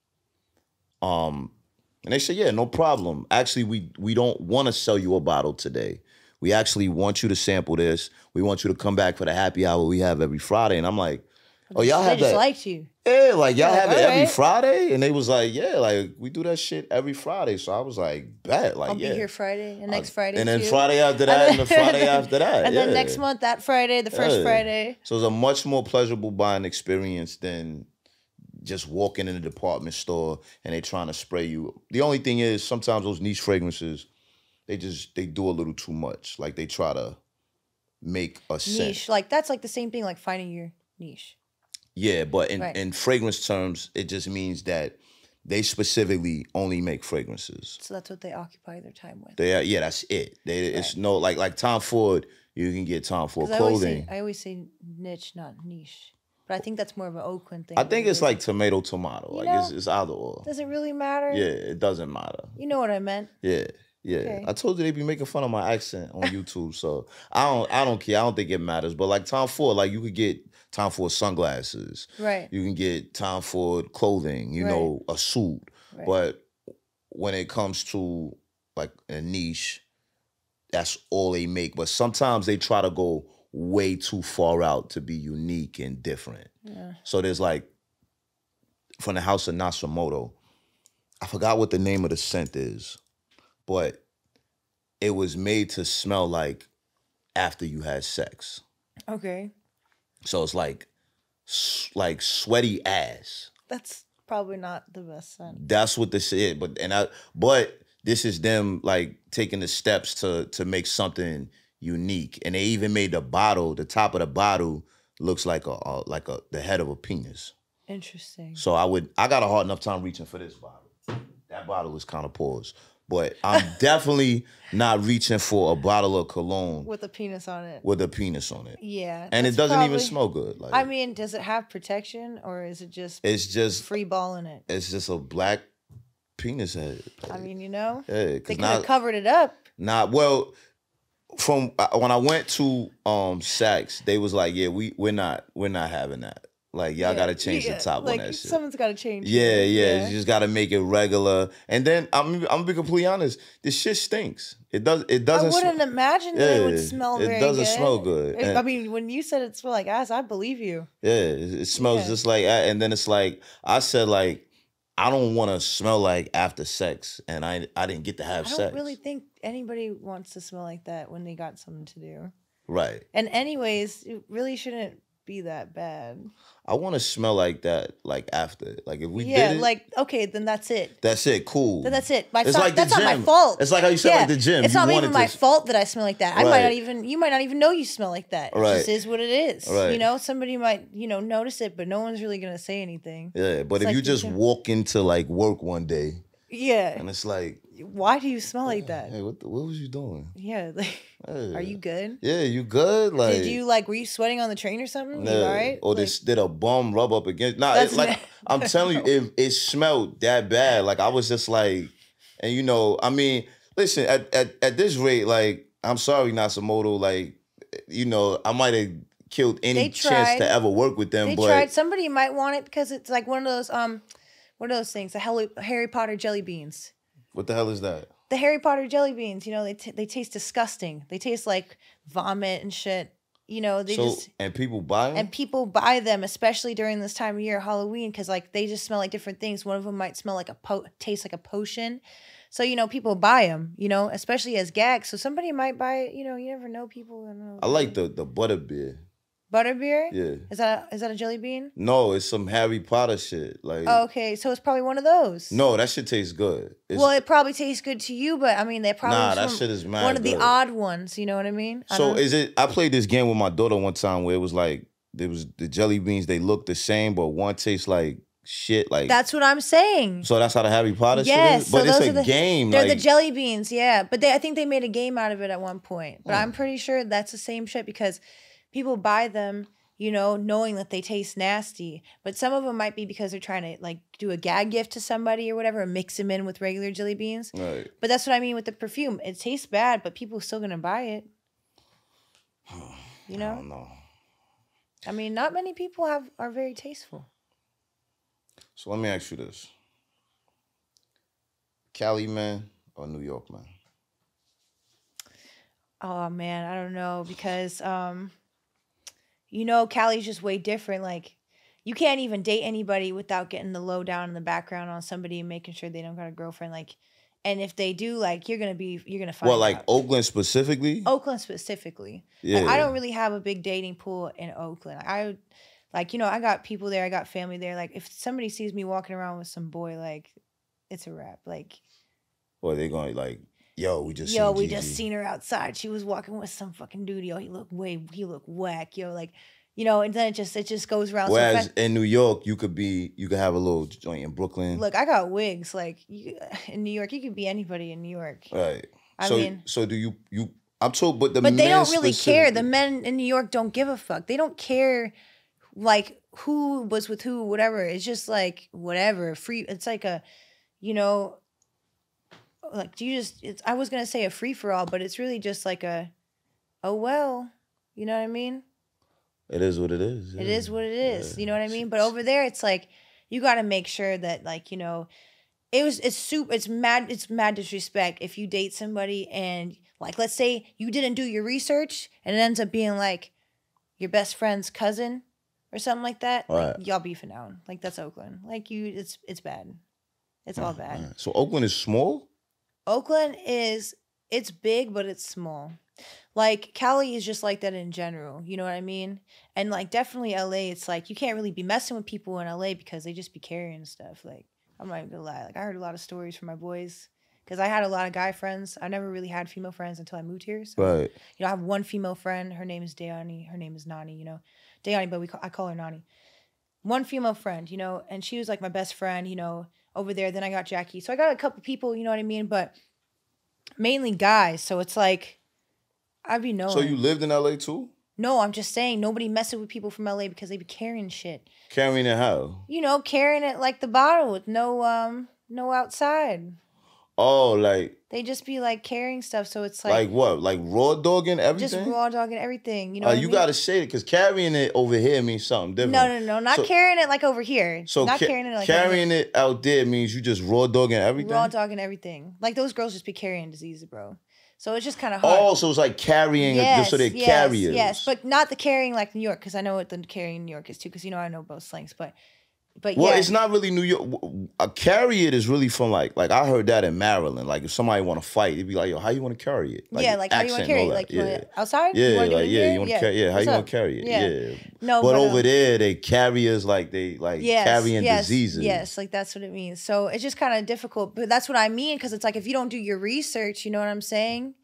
And they said, yeah, no problem. Actually, we don't want to sell you a bottle today. We actually want you to sample this. We want you to come back for the happy hour we have every Friday. And I'm like, oh, y'all They have just that? liked you. Yeah, like y'all Like, have it every alright. Friday? And they was like, yeah, like we do that shit every Friday. So I was like, bet, like I'll yeah. be here Friday and next Friday. And then too. Friday after that, and the Friday after that. And then yeah. next month, that Friday, the first Yeah. Friday. So it's a much more pleasurable buying experience than just walking in a department store and they trying to spray you. The only thing is sometimes those niche fragrances, they do a little too much. Like they try to make a scent. Niche. Like that's like the same thing, like finding your niche. Yeah, but Right. in fragrance terms, it just means that they specifically only make fragrances. So that's what they occupy their time with. Yeah, that's it. It's no like Tom Ford. You can get Tom Ford 'Cause clothing. I always say niche, not niche. But I think that's more of an Oakland thing. I think than it's it like is. tomato. You Like know? it's either or. Does it really matter? Yeah, it doesn't matter. You know what I meant. Yeah. Okay. I told you they be making fun of my accent on YouTube, so I don't care. I don't think it matters. But like Tom Ford, like you could get Tom Ford sunglasses. Right. You can get Tom Ford clothing, you know, a suit. Right. But when it comes to like a niche, that's all they make. But sometimes they try to go way too far out to be unique and different. Yeah. So there's like, from the house of Nasumoto, I forgot what the name of the scent is, but it was made to smell like after you had sex. Okay. So it's like sweaty ass. That's probably not the best scent. That's what this is. But this is them like taking the steps to make something unique. And they even made the bottle, the top of the bottle looks like the head of a penis. Interesting. So I got a hard enough time reaching for this bottle. That bottle is kind of paused. But I'm definitely not reaching for a bottle of cologne With a penis on it. with a penis on it. Yeah. And it that's doesn't even probably- smell good. Like I mean, does it have protection or is it just it's just free balling it? it's just a black penis head. I mean, you know, Yeah, they because could have covered it up. well, from when I went to Saks, they was like, yeah, we're not having that. Like y'all got to change the top like, on that shit. Someone's got to change. Yeah, it. yeah, you just got to make it regular. And then I'm gonna be completely honest, this shit stinks. It doesn't. I wouldn't imagine that it would Yeah, smell it very doesn't good. smell good. I mean, when you said it smelled like ass, I believe you. Yeah, it smells Yeah. just like, and then it's like I said, like I don't want to smell like after sex, and I didn't get to have sex. I don't really think anybody wants to smell like that when they got something to do. Right. And anyways, it really shouldn't be that bad. I want to smell like that, like after. Like if we did it. Like, okay, then that's it. That's it, cool. Then that's it. It's like that's the not gym. my fault. It's like how you said like the gym. It's you not even my fault that I smell like that. Right. You might not even know you smell like that. It just is what it is. Right. You know, somebody might, notice it, but no one's really going to say anything. Yeah, but it's if like you just walk into like work one day. Yeah. And it's like. Why do you smell like that? Hey, what was you doing? Yeah, like, are you good? Yeah, you good? Like, did you were you sweating on the train or something? Yeah. You all right? Or did a bum rub up against? Nah, it's like I'm telling you, it smelled that bad. Like I was just like, and I mean, listen, at this rate, like, I'm sorry, Natsumoto, like, I might have killed any chance to ever work with them. They tried. Somebody might want it because it's like one of those what are those things? The Harry Potter jelly beans. What the hell is that? The Harry Potter jelly beans, they taste disgusting. They taste like vomit and shit. And people buy them? And people buy them, especially during this time of year, Halloween, because like they just smell like different things. One of them might smell like taste like a potion. So, people buy them, especially as gags. So somebody might buy it, you never know people. I like the butterbeer. Butterbeer? Yeah. Is that a jelly bean? No, it's some Harry Potter shit. Like. Oh, okay, so it's probably one of those. No, that shit tastes good. Well, it probably tastes good to you, but I mean, they're probably that shit is mad one of good. the odd ones. You know what I mean? So is it? I played this game with my daughter one time where it was like there was the jelly beans. They look the same, but one tastes like shit. Like that's what I'm saying. So that's how the Harry Potter shit is. But it's a game. They're the jelly beans, yeah. But I think they made a game out of it at one point. But I'm pretty sure that's the same shit because people buy them. Knowing that they taste nasty. But some of them might be because they're trying to, like, do a gag gift to somebody or whatever and mix them in with regular jelly beans. Right. But that's what I mean with the perfume. It tastes bad, but people are still going to buy it. I don't know. I mean, not many people are very tasteful. So let me ask you this. Cali man or New York man? Oh, man, I don't know because... Cali's just way different. Like, you can't even date anybody without getting the lowdown in the background on somebody and making sure they don't got a girlfriend. Like, and if they do, like, you're gonna find out. Like Oakland specifically? Oakland specifically. Yeah. Like, I don't really have a big dating pool in Oakland. I got people there. I got family there. Like, if somebody sees me walking around with some boy, like, it's a wrap. Like, or they going like, we just seen her outside. She was walking with some fucking dude. Yo, he looked whack. Yo, like, and then it just goes around. Whereas in New York, you could have a little joint in Brooklyn. Look, I got wigs. Like, in New York, you could be anybody in New York. Right. So do you? I'm told, but they don't really care. The men in New York don't give a fuck. They don't care, like, who was with who, whatever. It's just like whatever. Free. It's like a, like, I was going to say a free-for-all, but it's really just like oh, well, you know what I mean? It is what it is. Yeah. It is what it is. Yeah. You know what I mean? But over there, it's like, you got to make sure that, like, it's mad disrespect if you date somebody and, like, let's say you didn't do your research and it ends up being, like, your best friend's cousin or something like that. Right. Like, y'all beefing out. Like, that's Oakland. Like, it's bad. It's all bad. Right. So Oakland is small? Oakland it's big, but it's small. Like, Cali is just like that in general. You know what I mean? And, like, definitely LA, it's like, you can't really be messing with people in LA because they just be carrying stuff. Like, I'm not even gonna lie. Like, I heard a lot of stories from my boys because I had a lot of guy friends. I never really had female friends until I moved here. So, right. I have one female friend. Her name is Dayani. Her name is Nani, Dayani, but I call her Nani. One female friend, and she was, like, my best friend, over there. Then I got Jackie. So I got a couple people, you know what I mean? But mainly guys. So it's like, I'd be knowing. So you lived in LA too? No, I'm just saying nobody messes with people from LA because they be carrying shit. Carrying it how? Carrying it like the bottle with no outside. Oh, like... They just be, like, carrying stuff, so it's like... Like what? Like raw dogging everything? Just raw dogging everything, you know what I mean? Gotta say it, because carrying it over here means something different. No, not carrying it like over here. So not carrying it like carrying it out there means you just raw dogging everything? Raw dogging everything. Like, those girls just be carrying diseases, bro. So it's just kind of hard. Oh, so it's like carrying, so they're carriers. Yes, but not the carrying like New York, because I know what the carrying in New York is, too, because, I know both slangs, but... But well, yeah. it's not really New York. A carry it is really from like I heard that in Maryland. Like if somebody want to fight, it'd be like, yo, how you want to carry it? Like, yeah, like how you want to carry it? Like you want outside? Yeah, you want to like do it you want to carry. Yeah, how you want to carry it? Yeah. No, but over there they carriers like they carrying diseases. Yes, like that's what it means. So it's just kind of difficult. But that's what I mean because it's like if you don't do your research, you know what I'm saying?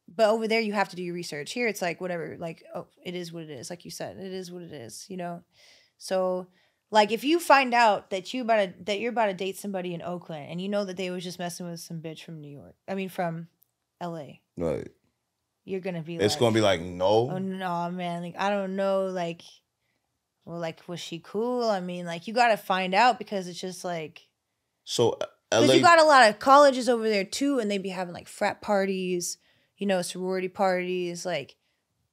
But over there you have to do your research. Here it's like whatever. Like it is what it is. Like you said, it is what it is. You know, so. Like if you find out that you're about to date somebody in Oakland and you know that they was just messing with some bitch from New York. I mean from LA. Right. You're gonna be it's gonna be like, no. Oh no, man. Like I don't know, like well, like was she cool? I mean, like you gotta find out because it's just like so because you got a lot of colleges over there too, and they be having like frat parties, you know, sorority parties, like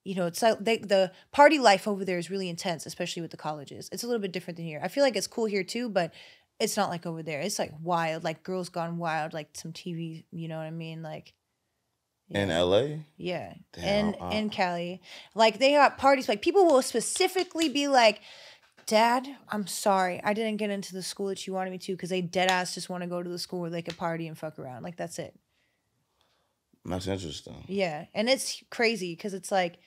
you know, it's like the party life over there is really intense, especially with the colleges. It's a little bit different than here. I feel like it's cool here too, but it's not like over there. It's like wild, like Girls Gone Wild, like some TV, you know what I mean? Like yeah. In LA? Yeah. And in Cali. Like they have parties, like people will specifically be like, Dad, I'm sorry. I didn't get into the school that you wanted me to because they dead ass just want to go to the school where they could party and fuck around. Like that's it. That's interesting. Yeah. And it's crazy because it's like,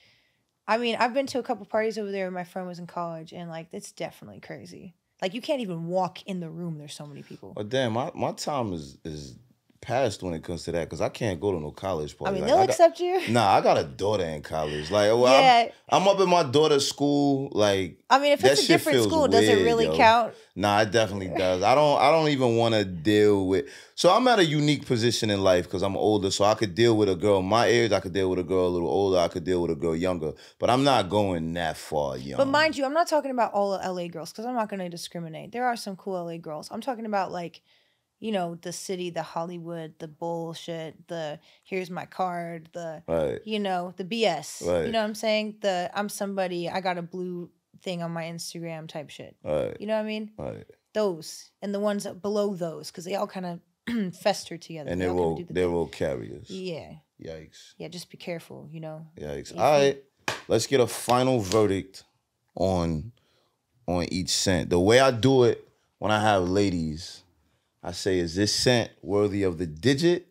I mean, I've been to a couple parties over there when my friend was in college, and like it's definitely crazy. Like you can't even walk in the room. There's so many people. Oh damn, my time is past when it comes to that because I can't go to no college party. I mean, they'll accept you. Nah, I got a daughter in college. Like, well, yeah. I'm up in my daughter's school. Like, I mean, if it's a different school, weird, does it really count? Nah, it definitely does. I don't even want to deal with. So I'm at a unique position in life because I'm older, so I could deal with a girl my age. I could deal with a girl a little older. I could deal with a girl younger. But I'm not going that far young. But mind you, I'm not talking about all LA girls because I'm not going to discriminate. There are some cool LA girls. I'm talking about like, you know, the city, the Hollywood, the bullshit, the here's my card, the, right. You know, the BS. Right. You know what I'm saying? The I'm somebody, I got a blue thing on my Instagram type shit. Right. You know what I mean? Right. Those. And the ones below those, because they all kind of fester together. And they're all carriers. Yeah. Yikes. Yeah, just be careful, you know? Yikes. All right. Let's get a final verdict on each scent. The way I do it when I have ladies, I say, is this scent worthy of the digit?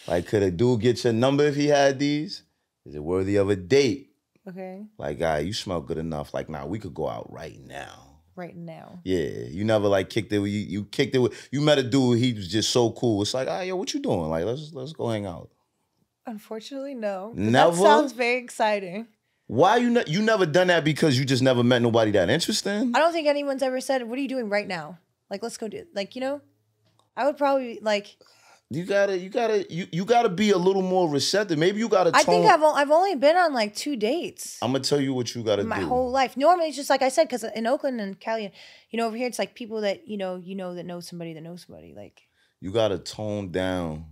Like, could a dude get your number if he had these? Is it worthy of a date? Okay. Like, you smell good enough. Like, nah, we could go out right now. Right now. Yeah. You never, like, kicked it with you kicked it with, you met a dude, he was just so cool. It's like, yo, what you doing? Like, let's go hang out. Unfortunately, no. Never? That sounds very exciting. Why you never done that because you just never met nobody that interesting? I don't think anyone's ever said, what are you doing right now? Like, let's go do it. Like, you know, I would probably like. You gotta be a little more receptive. Maybe you gotta. I think I've only been on like 2 dates. I'm gonna tell you what you gotta do. My whole life. Normally, it's just like I said, because in Oakland and Cali, you know, over here it's like people that you know that know somebody that knows somebody. Like you gotta tone down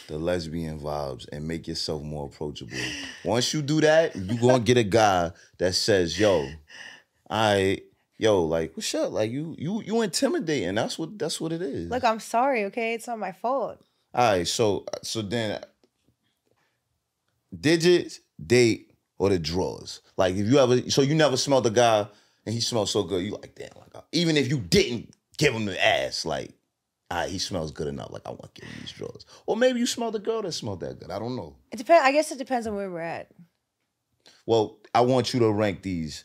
the lesbian vibes and make yourself more approachable. Once you do that, you gonna get a guy that says, "Yo, yo, like, what's up? Like, you intimidating. That's what it is." Look, I'm sorry, okay? It's not my fault. All right, so then digits, date, or the drawers. Like, if you ever, so you never smelled a guy and he smells so good, you like, damn, like, even if you didn't give him the ass, like, all right, he smells good enough. Like, I want to give him these drawers. Or maybe you smelled a girl that smelled that good. I don't know. It depends. I guess it depends on where we're at. Well, I want you to rank these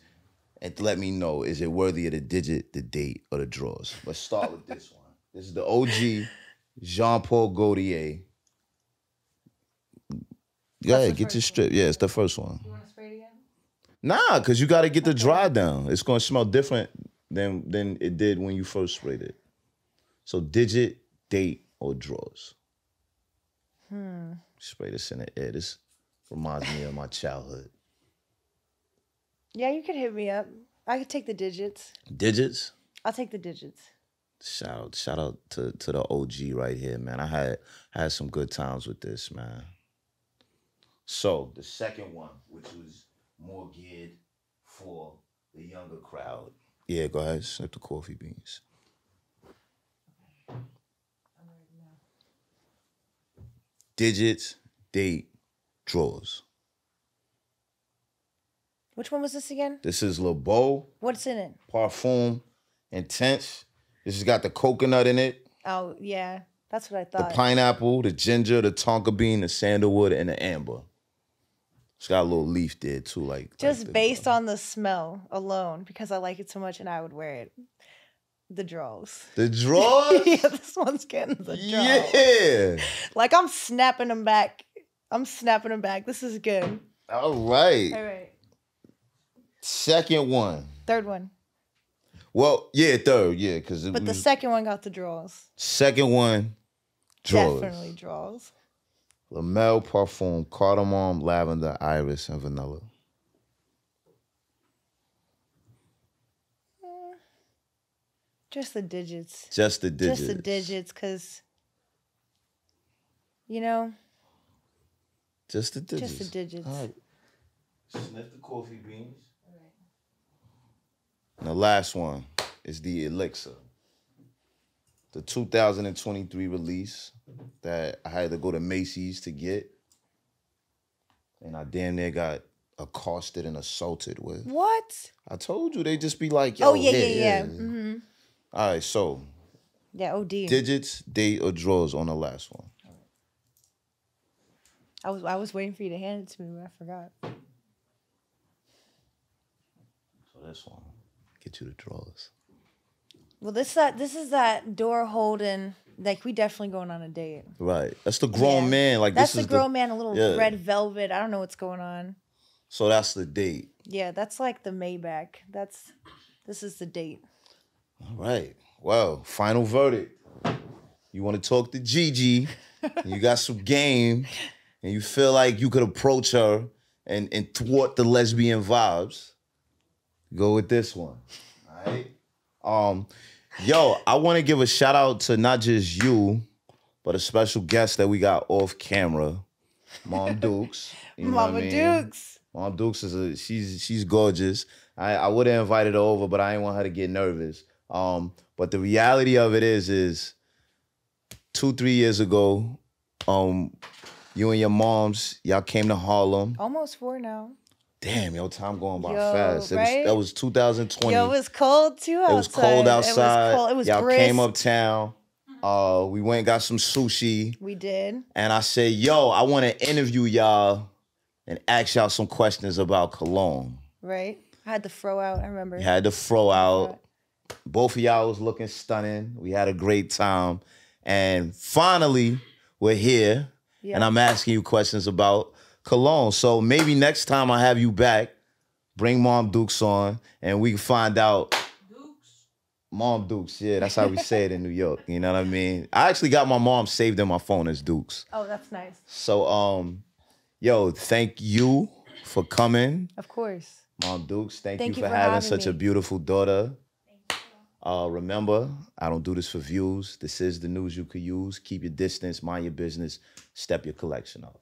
and to let me know, is it worthy of the digit, the date, or the drawers? Let's start with this one. This is the OG Jean Paul Guatier. Go ahead, get your strip. Yeah, it's the first one. You want to spray it again? Nah, because you got to get the dry down. It's going to smell different than it did when you first sprayed it. So digit, date, or drawers? Spray this in the air. This reminds me of my childhood. Yeah, you could hit me up. I could take the digits. Digits? I'll take the digits. Shout out to the OG right here, man. I had some good times with this, man. So the second one, which was more geared for the younger crowd. Yeah, go ahead, snip the coffee beans. Digits, date, drawers. Which one was this again? This is Le Beau. What's in it? Parfum Intense. This has got the coconut in it. Oh, yeah. That's what I The thought. pineapple, the ginger, the tonka bean, the sandalwood, and the amber. It's got a little leaf there, too. Just based on the smell alone, because I like it so much and I would wear it. The draws. The draws? Yeah, this one's getting the draws. Yeah. Like, I'm snapping them back. This is good. All right. All right. Second one. Third one. Well, yeah, third, yeah. But the second one got the draws. Second one, draws. Definitely draws. La Mel Parfum, cardamom, lavender, iris, and vanilla. Just the digits. Just the digits. Just the digits, because, you know. Just the digits. Just the digits. All right. Sniff the coffee beans. All right. And the last one is the Elixir. The 2023 release that I had to go to Macy's to get. And I damn near got accosted and assaulted with. What? I told you, they just be like, yo, yeah. Mm-hmm. All right, so. Yeah, OD. Digits, date, or draws on the last one. I was waiting for you to hand it to me, but I forgot. So this one, get you the draws. Well, this is that door holding. Like, we definitely going on a date. Right. That's the grown man. Like, that's this is the grown man, a little yeah. red velvet. I don't know what's going on. So that's the date. Yeah, that's like the Maybach. This is the date. All right. Well, final verdict. You want to talk to Gigi, you got some game, and you feel like you could approach her and thwart the lesbian vibes, go with this one. All right? Yo, I want to give a shout out to not just you, but a special guest that we got off camera, Mom Dukes. You know Mama what I mean? Dukes. Mom Dukes she's gorgeous. I would have invited her over, but I didn't want her to get nervous. But the reality of it is 2-3 years ago, you and your moms, y'all came to Harlem. Almost 4 now. Damn, time going by fast. Right? That was 2020. Yo, it was cold too outside. It was cold outside. It was y'all brisk. came uptown. We went and got some sushi. We did. And I said, yo, I want to interview y'all and ask y'all some questions about cologne. Right. I had the fro out, I remember. You had the fro out. Both of y'all was looking stunning. We had a great time. And finally, we're here. Yeah. And I'm asking you questions about cologne. So maybe next time I have you back, bring Mom Dukes on and we can find out. Dukes? Mom Dukes, yeah, that's how we say it in New York. You know what I mean? I actually got my mom saved in my phone as Dukes. Oh, that's nice. So, yo, thank you for coming. Of course. Mom Dukes, thank you for having such a beautiful daughter. Remember, I don't do this for views. This is the news you could use. Keep your distance, mind your business, step your collection up.